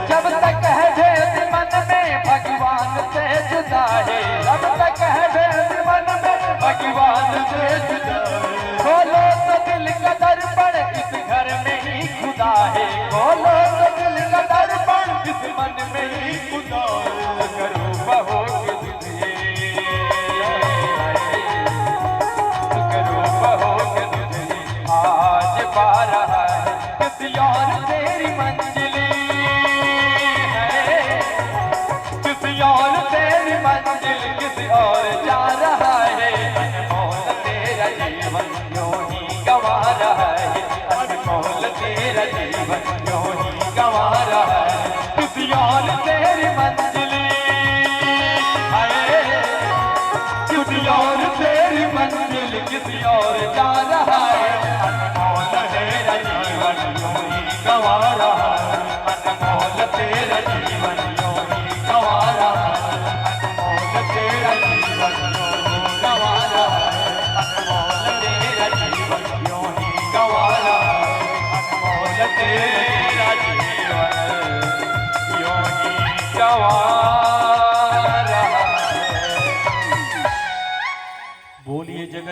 जब तक है भेद मन में भगवान से जुदा है। जब तक है भेद मन में भगवान से जुदा है। खोलो तो दिल का दर्पण इस घर में ही खुदा है, खोलो तो दिल का दर्पण इस मन में ही खुदा है। करो बहो के दुनिया, करो बहो के दुनिया आज पा रहा है। किसी और तेरी मंजिल है, किसी और तेरी मंजिल किसी और जा रहा है। अनमोल तेरा जीवन यूं ही गवा रहा है, अनमोल तेरा जीवन यूं ही गवा रहा है। किसी और तेरी मंजिल है, किसी और तेरी मंजिल किसी और जा रहा है। अनमोल तेरा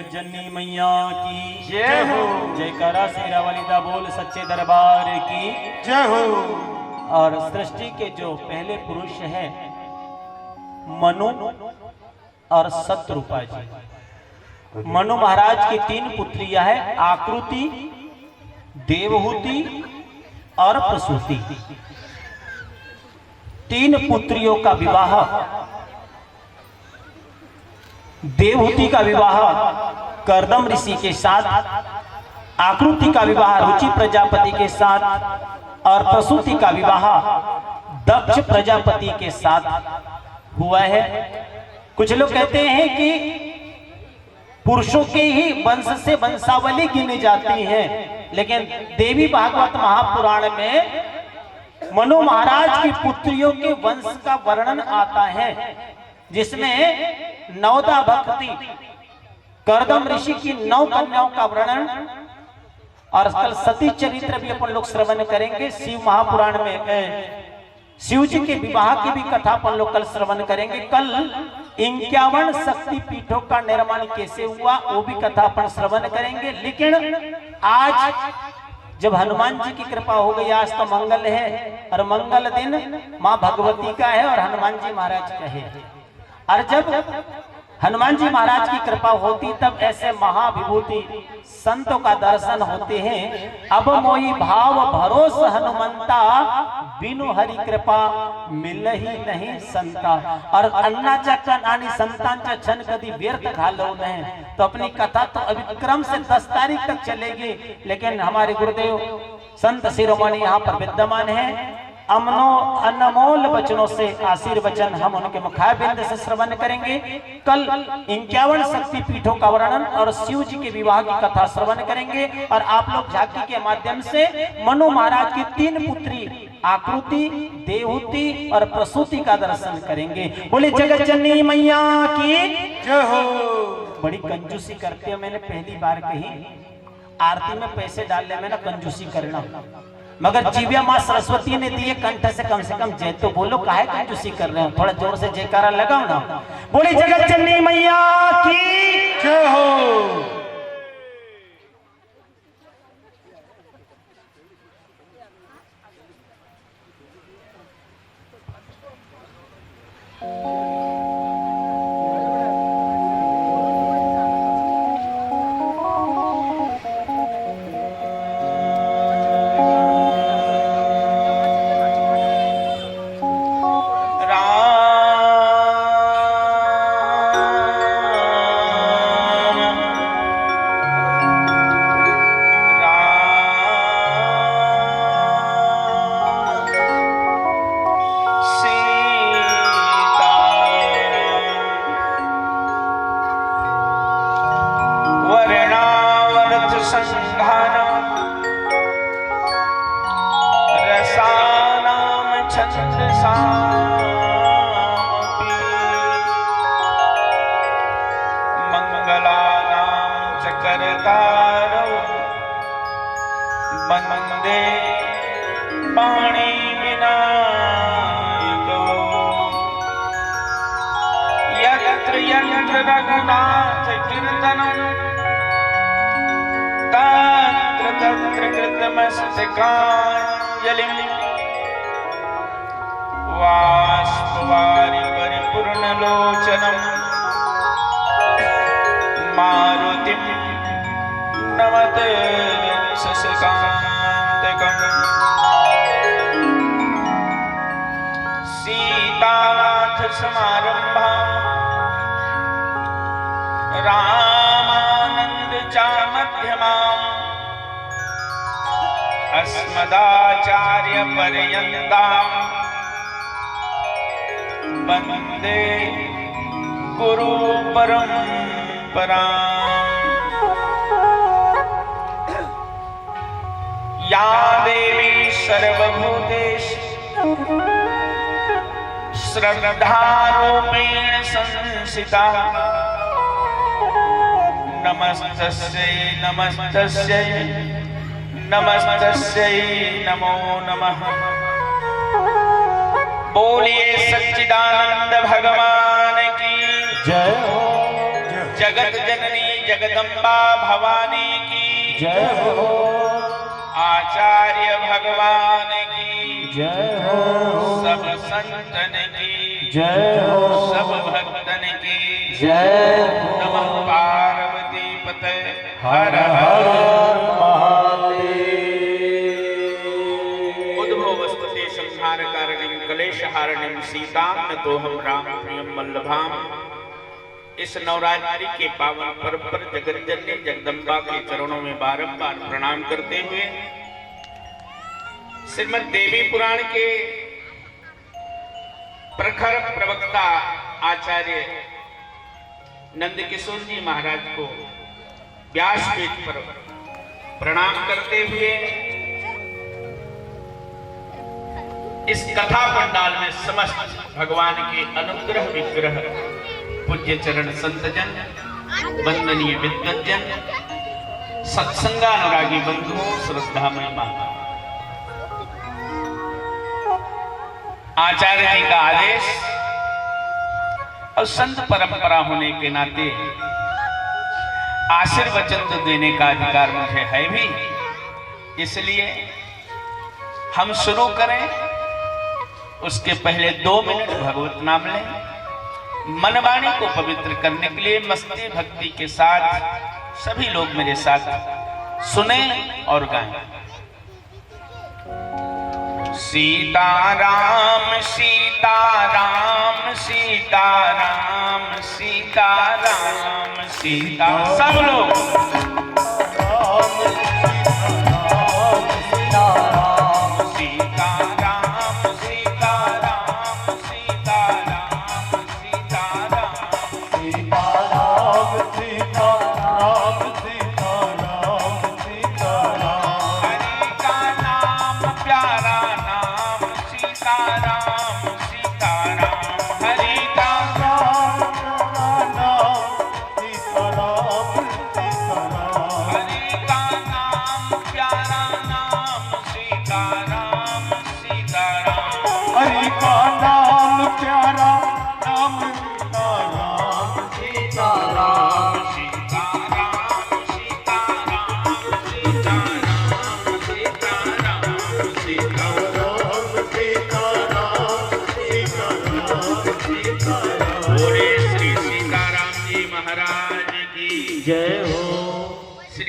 जगत जननी मैया की जय हो। जयकारा शेरा वाली दा बोल सच्चे दरबार की जय हो। और सृष्टि के जो पहले पुरुष है मनु और शत्रुपा जी। मनु महाराज की 3 पुत्रियां हैं, आकृति, देवहूति और प्रसूति। 3 पुत्रियों का विवाह, देवहूति का विवाह कर्दम ऋषि के साथ, आकृति का विवाह रुचि प्रजापति के साथ और प्रसूति का विवाह दक्ष प्रजापति के साथ हुआ है। कुछ लोग कहते हैं कि पुरुषों के ही वंश से वंशावली गिनी जाती है, लेकिन देवी भागवत महापुराण में मनु महाराज की पुत्रियों के वंश का वर्णन आता है, जिसमें नवदा भक्ति, कर्दम ऋषि की 9 कन्याओं का वर्णन और कल सती चरित्र भी अपन लोग श्रवण करेंगे। शिव महापुराण में शिव जी के विवाह की भी कथा अपन लोग कल श्रवण करेंगे। कल 51 शक्ति पीठों का निर्माण कैसे हुआ वो भी कथा अपन श्रवण करेंगे। लेकिन आज जब हनुमान जी की कृपा हो गई, आज तो मंगल है और मंगल दिन माँ भगवती का है और हनुमान जी महाराज का है। और जब हनुमान जी महाराज की कृपा होती तब ऐसे महाविभूति संतों का दर्शन होते हैं। अब मोई भाव भरोस हनुमंता, बिनु हरि कृपा मिल ही नहीं संता। और अन्नाचा कण आणि संतांचा क्षण कभी व्यर्थ घालो नहीं। तो अपनी कथा तो अभी क्रम से 10 तारीख तक चलेगी, लेकिन हमारे गुरुदेव संत शिरोमणि यहाँ पर विद्यमान है। अनमोल वचनों से आशीर्वचन हम उनके मुखारबिंद से श्रवण करेंगे। कल 51 शक्ति पीठों का वर्णन और शिव जी के विवाह की कथा श्रवण करेंगे। और आप लोग झांकी के माध्यम से मनु महाराज की 3 पुत्री आकृति, देवहूति और प्रसूति का दर्शन करेंगे। बोले जगत जननी मैया की जय हो। बड़ी कंजूसी करते हो, मैंने पहली बार कही। आरती में पैसे डालने में ना कंजूसी करना, मगर जीव्या माँ सरस्वती ने दिए कंठ से कम जय तो बोलो, काहे कंजूसी कर रहे हो? थोड़ा जोर से जयकारा लगाओ ना। बोले जगत जननी मैया की जय हो। वंदे पाणी विनायको यत्र यत्र रघुनाथ कीर्तनं तत्र तत्र कृतमस्तकाञ्जलिं वाष्पवारि परिपूर्णलोचनं मारुतिं नमते शशकान्तकम् सीतानाथ समारम्भाम् रामानन्द च मध्यमाम् अस्मदाचार्य पर्यन्ताम् वन्दे गुरु परम्पराम्। या देवी सर्वभूतेषु श्रद्धारूपेण संस्थिता नमस्तस्यै नमस्तस्यै नमस्तस्यै नमो नमः। बोलिए सच्चिदानंद भगवान की जय। जगत जननी जगदम्बा भवानी की जय हो, आचार्य भगवान की जय हो, सब संतन की जय हो, सब भक्तन की जय हो। नमः पार्वती पते हर हर महादेव। उद्भव वस्तुते संहार कारणिम क्लेश हारणिम सीताम न तो हम राम प्रियम वल्लभाम। इस नवरात्रि के पावन पर्व पर जगतजननी जगदम्बा के चरणों में बारंबार प्रणाम करते हुए श्रीमद् देवी पुराण के प्रखर प्रवक्ता आचार्य नंदकिशोर जी महाराज को व्यासपीठ पर प्रणाम करते हुए इस कथा पंडाल में समस्त भगवान के अनुग्रह विग्रह पूज्य चरण संतजन, वंदनीय विद्वज्जन, सत्संगानुरागी बंधुओं, श्रद्धामय माता, आचार्य जी का आदेश और संत परंपरा होने के नाते आशीर्वचन तो देने का अधिकार मुझे है भी, इसलिए हम शुरू करें उसके पहले 2 मिनट भगवत नाम लें। मनवाणी को पवित्र करने के लिए मस्ती भक्ति के साथ सभी लोग मेरे साथ सुने और गाएं। सीताराम सीताराम सीताराम सीताराम सीता, सब लोग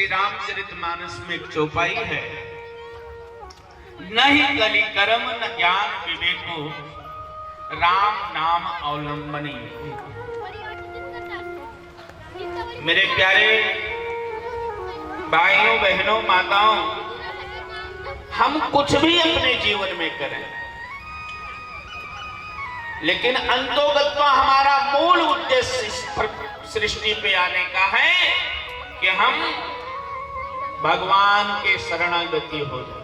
रामचरितमानस में एक चौपाई है, नहीं कली कर्म न ज्ञान विवेको, राम नाम अवलंबनी। मेरे प्यारे भाइयों बहनों माताओं, हम कुछ भी अपने जीवन में करें, लेकिन अंतोगत्वा हमारा मूल उद्देश्य सृष्टि पे आने का है कि हम भगवान के शरणागति हो जाए।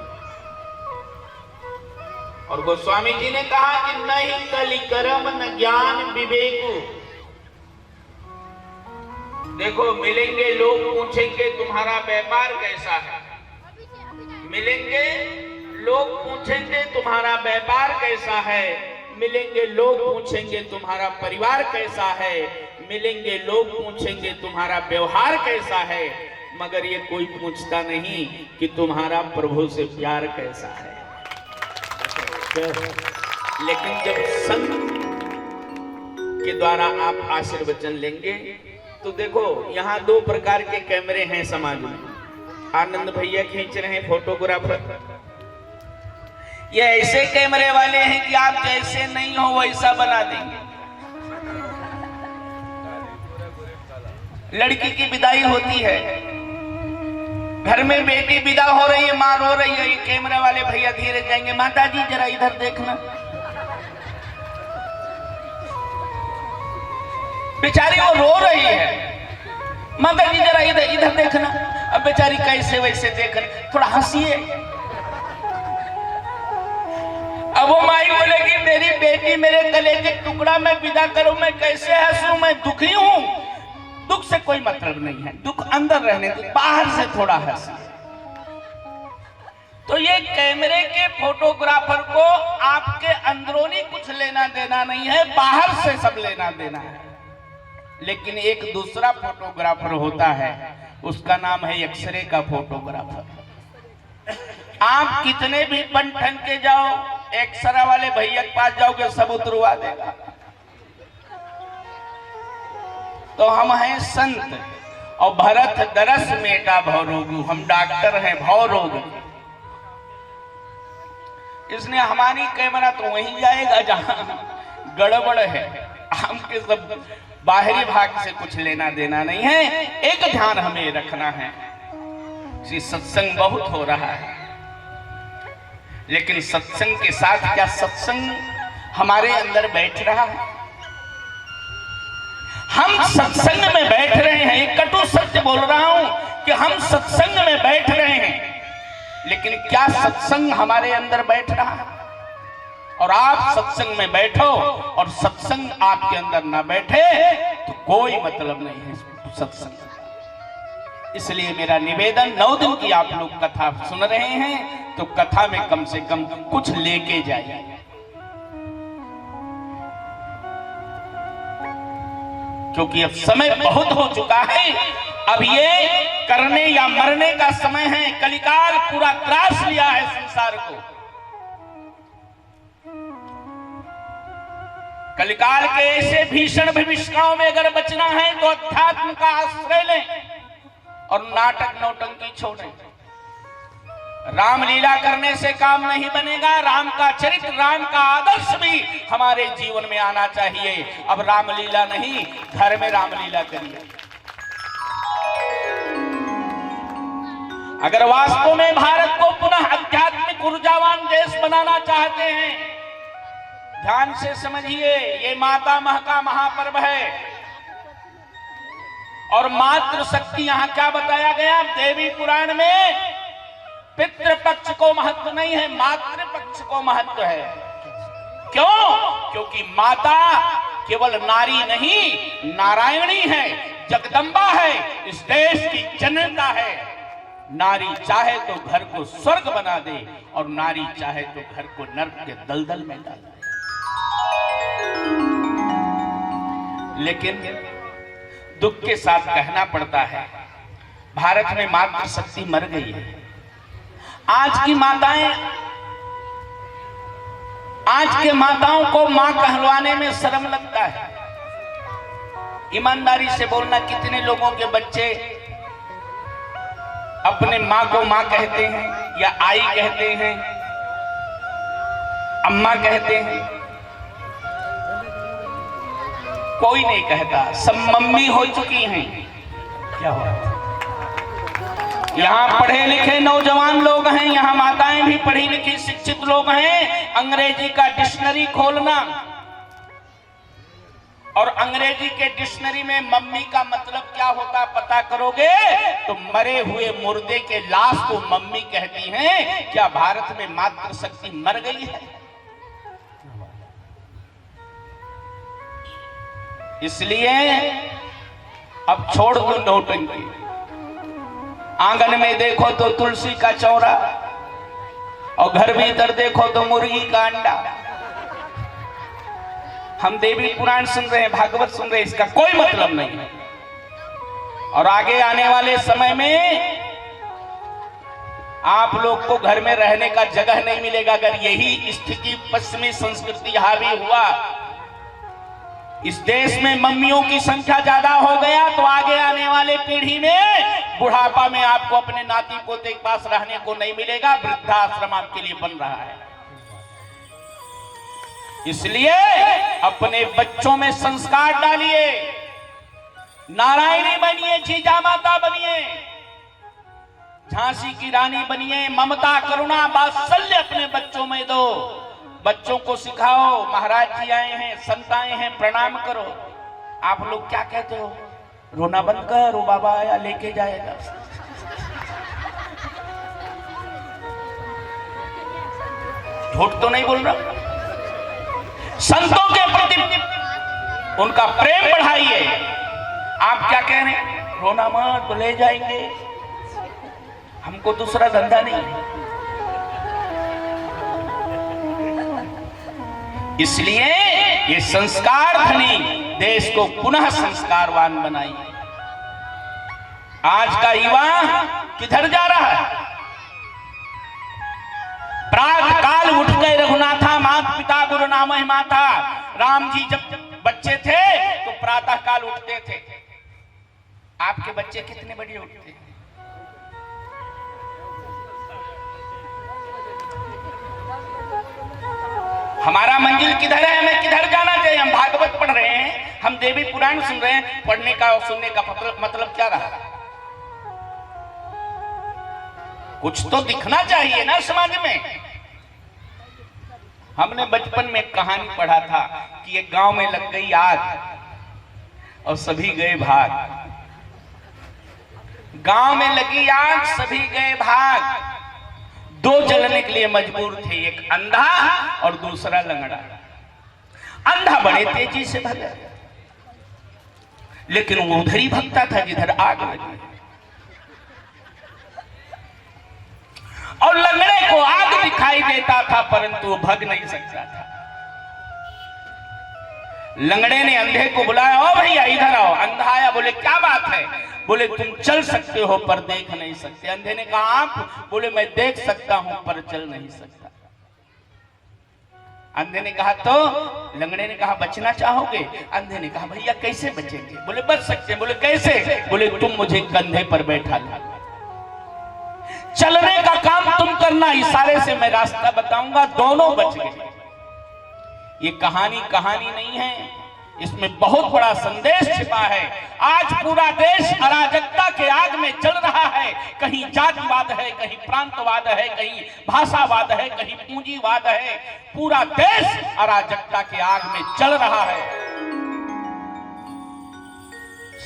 और गोस्वामी जी ने कहा कि नहीं कली कर्म न ज्ञान विवेको। देखो, मिलेंगे लोग पूछेंगे तुम्हारा व्यापार कैसा है, मिलेंगे लोग पूछेंगे तुम्हारा व्यापार कैसा है, मिलेंगे लोग पूछेंगे तुम्हारा परिवार कैसा है, मिलेंगे लोग पूछेंगे तुम्हारा व्यवहार कैसा है, मगर ये कोई पूछता नहीं कि तुम्हारा प्रभु से प्यार कैसा है। लेकिन जब संत के द्वारा आप आशीर्वचन लेंगे तो देखो, यहाँ 2 प्रकार के कैमरे हैं समाज में। आनंद भैया खींच रहे हैं, फोटोग्राफर। ये ऐसे कैमरे वाले हैं कि आप जैसे नहीं हो वैसा बना देंगे। लड़की की विदाई होती है, घर में बेटी विदा हो रही है, मां रो रही है, ये कैमरा वाले भैया धीरे जाएंगे, माता जी जरा इधर देखना। बेचारी वो रो रही है, माता जी जरा इधर इधर देखना। अब बेचारी कैसे वैसे देख रही, थोड़ा हंसिए। अब वो माई बोलेगी मेरी बेटी मेरे गले के टुकड़ा में विदा करो, मैं कैसे हंसूं, मैं दुखी हूं। दुख से कोई मतलब नहीं है, दुख अंदर रहने दो, बाहर से थोड़ा हंसी। तो ये कैमरे के फोटोग्राफर को आपके अंदरूनी कुछ लेना देना नहीं है, बाहर से सब लेना देना है। लेकिन एक दूसरा फोटोग्राफर होता है, उसका नाम है एक्सरे का फोटोग्राफर। आप कितने भी बन ठन के जाओ, एक्सरे वाले भैया के पास जाओगे सब उतरवा देगा। तो हम हैं संत और भरत दरस मेटा भवरोगु, हम डॉक्टर हैं भवरोग। इसने हमारी कैमरा तो वहीं जाएगा जहां गड़बड़ है, हमके सब बाहरी भाग से कुछ लेना देना नहीं है। एक ध्यान हमें रखना है, सत्संग बहुत हो रहा है, लेकिन सत्संग के साथ क्या सत्संग हमारे अंदर बैठ रहा है? हम सत्संग में बैठ रहे हैं, एक कटु सत्य बोल रहा हूं कि हम सत्संग में बैठ रहे हैं, लेकिन क्या सत्संग हमारे अंदर बैठ रहा है? और आप सत्संग में बैठो और सत्संग आपके अंदर ना बैठे तो कोई मतलब नहीं है सत्संग। इसलिए मेरा निवेदन, 9 दिन की आप लोग कथा सुन रहे हैं तो कथा में कम से कम कुछ लेके जाइए। क्योंकि अब समय बहुत हो चुका है, अब ये करने या मरने का समय है। कलिकाल पूरा त्रास लिया है संसार को। कलिकाल के ऐसे भीषण भविष्यकाओं में अगर बचना है तो अध्यात्म का आश्रय लें और नाटक नौटंकी छोड़ें। रामलीला करने से काम नहीं बनेगा, राम का चरित्र, राम का आदर्श भी हमारे जीवन में आना चाहिए। अब रामलीला नहीं, घर में रामलीला करिए। अगर वास्तव में भारत को पुनः आध्यात्मिक ऊर्जावान देश बनाना चाहते हैं, ध्यान से समझिए, ये माता मह का महापर्व है और मातृ शक्ति यहां क्या बताया गया देवी पुराण में? पितृपक्ष को महत्व नहीं है, मातृपक्ष को महत्व है। क्यों? क्योंकि माता केवल नारी नहीं, नारायणी है, जगदम्बा है, इस देश की जनता है। नारी चाहे तो घर को स्वर्ग बना दे और नारी चाहे तो घर को नर्क के दलदल में डाल दे। लेकिन दुख के साथ कहना पड़ता है, भारत में मातृ शक्ति मर गई है। आज की माताएं, आज के माताओं को मां कहलवाने में शर्म लगता है। ईमानदारी से बोलना, कितने लोगों के बच्चे अपने मां को मां कहते हैं या आई कहते हैं, अम्मा कहते हैं? कोई नहीं कहता, सब मम्मी हो चुकी हैं। क्या हुआ? यहाँ पढ़े लिखे नौजवान लोग हैं, यहाँ माताएं भी पढ़ी लिखी शिक्षित लोग हैं। अंग्रेजी का डिक्शनरी खोलना और अंग्रेजी के डिक्शनरी में मम्मी का मतलब क्या होता पता करोगे तो मरे हुए मुर्दे के लाश को मम्मी कहती हैं। क्या भारत में मातृ शक्ति मर गई है? इसलिए अब छोड़ दो नौटंकी। आंगन में देखो तो तुलसी का चौरा और घर भीतर देखो तो मुर्गी का अंडा। हम देवी पुराण सुन रहे हैं, भागवत सुन रहे हैं, इसका कोई मतलब नहीं है। और आगे आने वाले समय में आप लोग को घर में रहने का जगह नहीं मिलेगा। अगर यही स्थिति पश्चिमी संस्कृति हावी हुआ, इस देश में मम्मियों की संख्या ज्यादा हो गया तो आगे आने वाले पीढ़ी में बुढ़ापा में आपको अपने नाती पोते के पास रहने को नहीं मिलेगा। वृद्धाश्रम आपके लिए बन रहा है। इसलिए अपने बच्चों में संस्कार डालिए, नारायणी बनिए, जीजा माता बनिए, झांसी की रानी बनिए। ममता करुणा वात्सल्य अपने बच्चों में दो। बच्चों को सिखाओ, महाराज जी आए हैं, संत आए हैं, प्रणाम करो। आप लोग क्या कहते हो? रोना बंद कर, वो बाबा आया लेके जाएगा। झूठ तो नहीं बोल रहा। संतों के प्रति उनका प्रेम बढ़ाइए। आप क्या कह रहे हैं? रोना मत, तो ले जाएंगे, हमको दूसरा धंधा नहीं है। इसलिए ये संस्कार धनी देश को पुनः संस्कारवान बनाइए। आज का युवा किधर जा रहा है? प्रातः काल उठ गए रघुनाथा, माता पिता गुरु नाम माता। राम जी जब बच्चे थे तो प्रातः काल उठते थे। आपके बच्चे कितने बजे उठते हैं? हमारा मंजिल किधर है? हमें किधर जाना चाहिए? हम भागवत पढ़ रहे हैं, हम देवी पुराण सुन रहे हैं। पढ़ने का और सुनने का मतलब क्या रहा? कुछ तो दिखना चाहिए ना समाज में। हमने बचपन में कहानी पढ़ा था कि एक गांव में लग गई आग और सभी गए भाग। गांव में लगी आग, सभी गए भाग। दो जलने के लिए मजबूर थे, एक अंधा और दूसरा लंगड़ा। अंधा बड़े तेजी से भागा, लेकिन वो उधर ही भागता था जिधर आग लगी। और लंगड़े को आग दिखाई देता था परंतु वो भाग नहीं सकता था। लंगड़े ने अंधे को बुलाया, ओ भैया इधर आओ। अंधा आया, बोले क्या बात है? बोले तुम चल सकते हो पर देख नहीं सकते। अंधे ने कहा आप? बोले मैं देख सकता हूं पर चल नहीं सकता। अंधे ने कहा तो? लंगड़े ने कहा बचना चाहोगे? अंधे ने कहा भैया कैसे बचेंगे? बोले बच सकते हैं। बोले कैसे? बोले तुम मुझे कंधे पर बैठा लो, चलने का काम तुम करना, इशारे से मैं रास्ता बताऊंगा। दोनों बच गए। ये कहानी नहीं है, इसमें बहुत बड़ा संदेश छिपा है। आज पूरा देश अराजकता के आग में जल रहा है। कहीं जातिवाद है, कहीं प्रांतवाद है, कहीं भाषावाद है, कहीं पूंजीवाद है। पूरा देश अराजकता के आग में जल रहा है।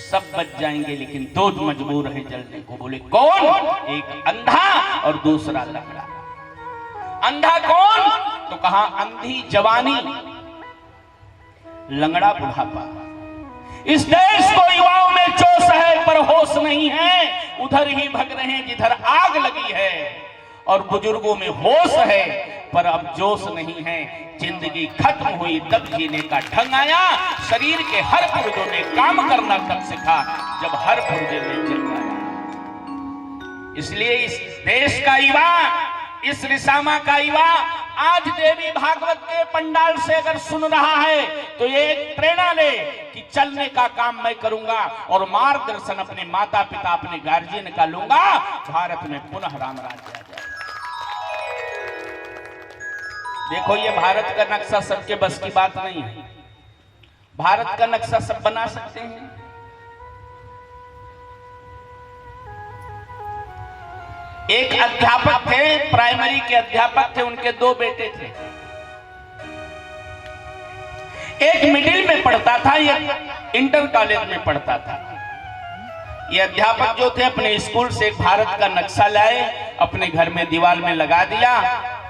सब बच जाएंगे लेकिन दो मजबूर है जलने को। बोले कौन? एक अंधा और दूसरा लंगड़ा। अंधा कौन? तो कहा अंधी जवानी, लंगड़ा बुढ़ापा। इस देश को युवाओं में जोश है पर होश नहीं है। उधर ही भग रहे हैं जिधर आग लगी है। और बुजुर्गों में होश है पर अब जोश नहीं है। जिंदगी खत्म हुई तब जीने का ढंग आया। शरीर के हर पुर्जों ने काम करना तब सीखा जब हर पुर्जे में जल गया। इसलिए इस देश का युवा, इस रिसामा का युवा आज देवी भागवत के पंडाल से अगर सुन रहा है तो ये एक प्रेरणा ले कि चलने का काम मैं करूंगा और मार्गदर्शन अपने माता पिता, अपने गार्जियन का लूंगा। भारत में पुनः राम राज्य आ जाए। देखो ये भारत का नक्शा सबके बस की बात नहीं है। भारत का नक्शा सब बना सकते हैं। एक अध्यापक थे, प्राइमरी के अध्यापक थे, उनके दो बेटे थे। एक मिडिल में पढ़ता था, एक इंटर कॉलेज में पढ़ता था। ये अध्यापक जो थे अपने स्कूल से एक भारत का नक्शा लाए, अपने घर में दीवार में लगा दिया।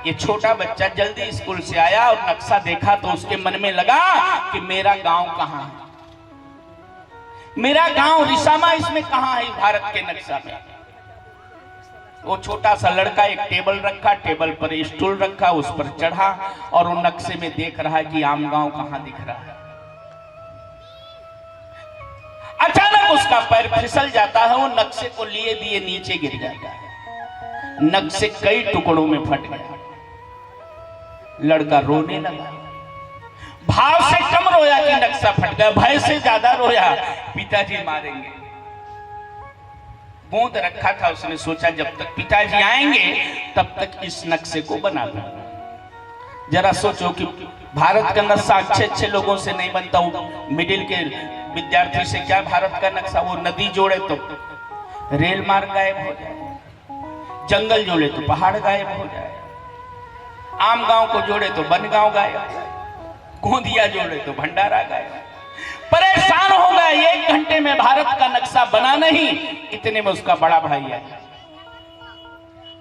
ये छोटा बच्चा जल्दी स्कूल से आया और नक्शा देखा तो उसके मन में लगा कि मेरा गांव कहां है, मेरा गांव रिसामा इसमें कहां है भारत के नक्शा में। वो छोटा सा लड़का एक टेबल रखा, टेबल पर स्टूल रखा, उस पर चढ़ा और वो नक्शे में देख रहा है कि आम गांव कहां दिख रहा है। अचानक उसका पैर फिसल जाता है, वो नक्शे को लिए दिए नीचे गिर जाता है। नक्शे कई टुकड़ों में फट गया। लड़का रोने लगा, भाव से कम रोया कि नक्शा फट गया, भय से ज्यादा रोया पिताजी मारेंगे। गोंद रखा था, उसने सोचा जब तक पिताजी आएंगे तब तक इस नक्शे को बना दूं। जरा सोचो कि भारत का नक्शा अच्छे अच्छे लोगों से नहीं बनता, वो मिडिल के विद्यार्थी से क्या भारत का नक्शा। वो नदी जोड़े तो रेल मार्ग गायब हो जाए, जंगल जोड़े तो पहाड़ गायब हो जाए, आम गांव को जोड़े तो बनगांव गायब, गोंदिया जोड़े तो भंडारा गायब। परेशान हो गए, 1 घंटे में भारत का नक्शा बना नहीं। इतने में उसका बड़ा भाई आया।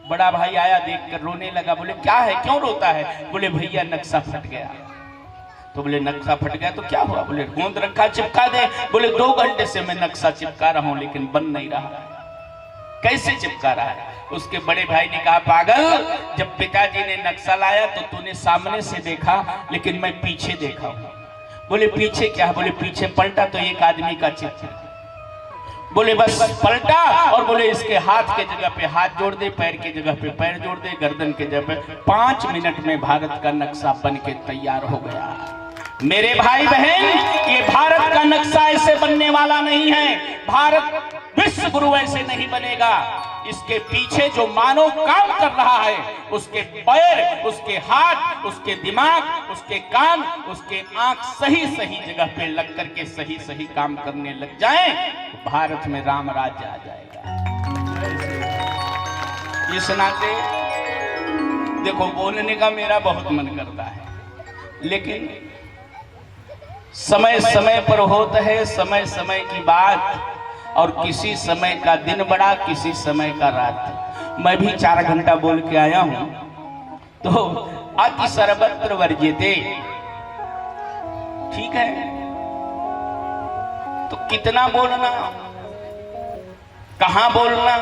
बड़ा भाई आया, देखकर रोने लगा। बोले क्या है, क्यों रोता है? बोले भैया नक्शा फट गया। तो बोले नक्शा फट गया तो क्या हुआ? बोले गोंद रखा, चिपका दे। बोले 2 घंटे से मैं नक्शा चिपका रहा हूं लेकिन बन नहीं रहा। कैसे चिपका रहा है? उसके बड़े भाई ने कहा पागल, जब पिताजी ने नक्शा लाया तो तूने सामने से देखा लेकिन मैं पीछे देखा हूं। बोले पीछे क्या है? बोले पीछे पलटा तो एक आदमी का चित्र। बोले बस पलटा और बोले इसके हाथ के जगह पे हाथ जोड़ दे, पैर के जगह पे पैर जोड़ दे, गर्दन के जगह पे 5 मिनट में भारत का नक्शा बन के तैयार हो गया। मेरे भाई बहन, ये भारत का नक्शा ऐसे बनने वाला नहीं है। भारत विश्व गुरु ऐसे नहीं बनेगा। इसके पीछे जो मानव काम कर रहा है, उसके पैर, उसके हाथ, उसके दिमाग, उसके कान, उसके आंख सही सही जगह पे लग करके सही सही काम करने लग जाएं, तो भारत में राम राज्य आ जाएगा। इस नाते देखो, बोलने का मेरा बहुत मन करता है, लेकिन समय समय पर होता है, समय समय की बात, और किसी समय का दिन बड़ा, किसी समय का रात। मैं भी 4 घंटा बोल के आया हूं, तो अति सर्वत्र वर्ज्यते, ठीक है, तो कितना बोलना, कहां बोलना,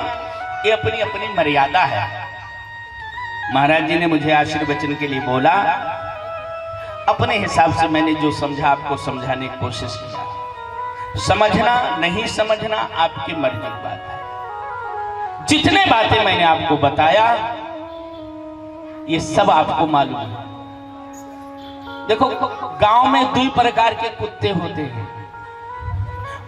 ये अपनी अपनी मर्यादा है। महाराज जी ने मुझे आशीर्वचन के लिए बोला, अपने हिसाब से मैंने जो समझा आपको समझाने की कोशिश किया। समझना नहीं समझना आपकी मर्जी की बात है। जितने बातें मैंने आपको बताया, ये सब आपको मालूम है। देखो, गांव में 2 प्रकार के कुत्ते होते हैं।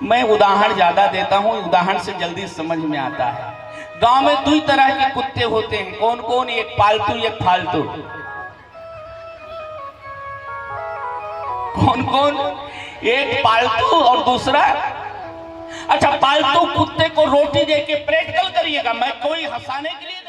मैं उदाहरण ज्यादा देता हूं, उदाहरण से जल्दी समझ में आता है। गांव में 2 तरह के कुत्ते होते हैं। कौन कौन? एक पालतू, एक फालतू। कौन कौन? एक पालतू और दूसरा। अच्छा, पालतू कुत्ते को रोटी देके प्रैक्टिकल करिएगा, मैं कोई हंसाने के लिए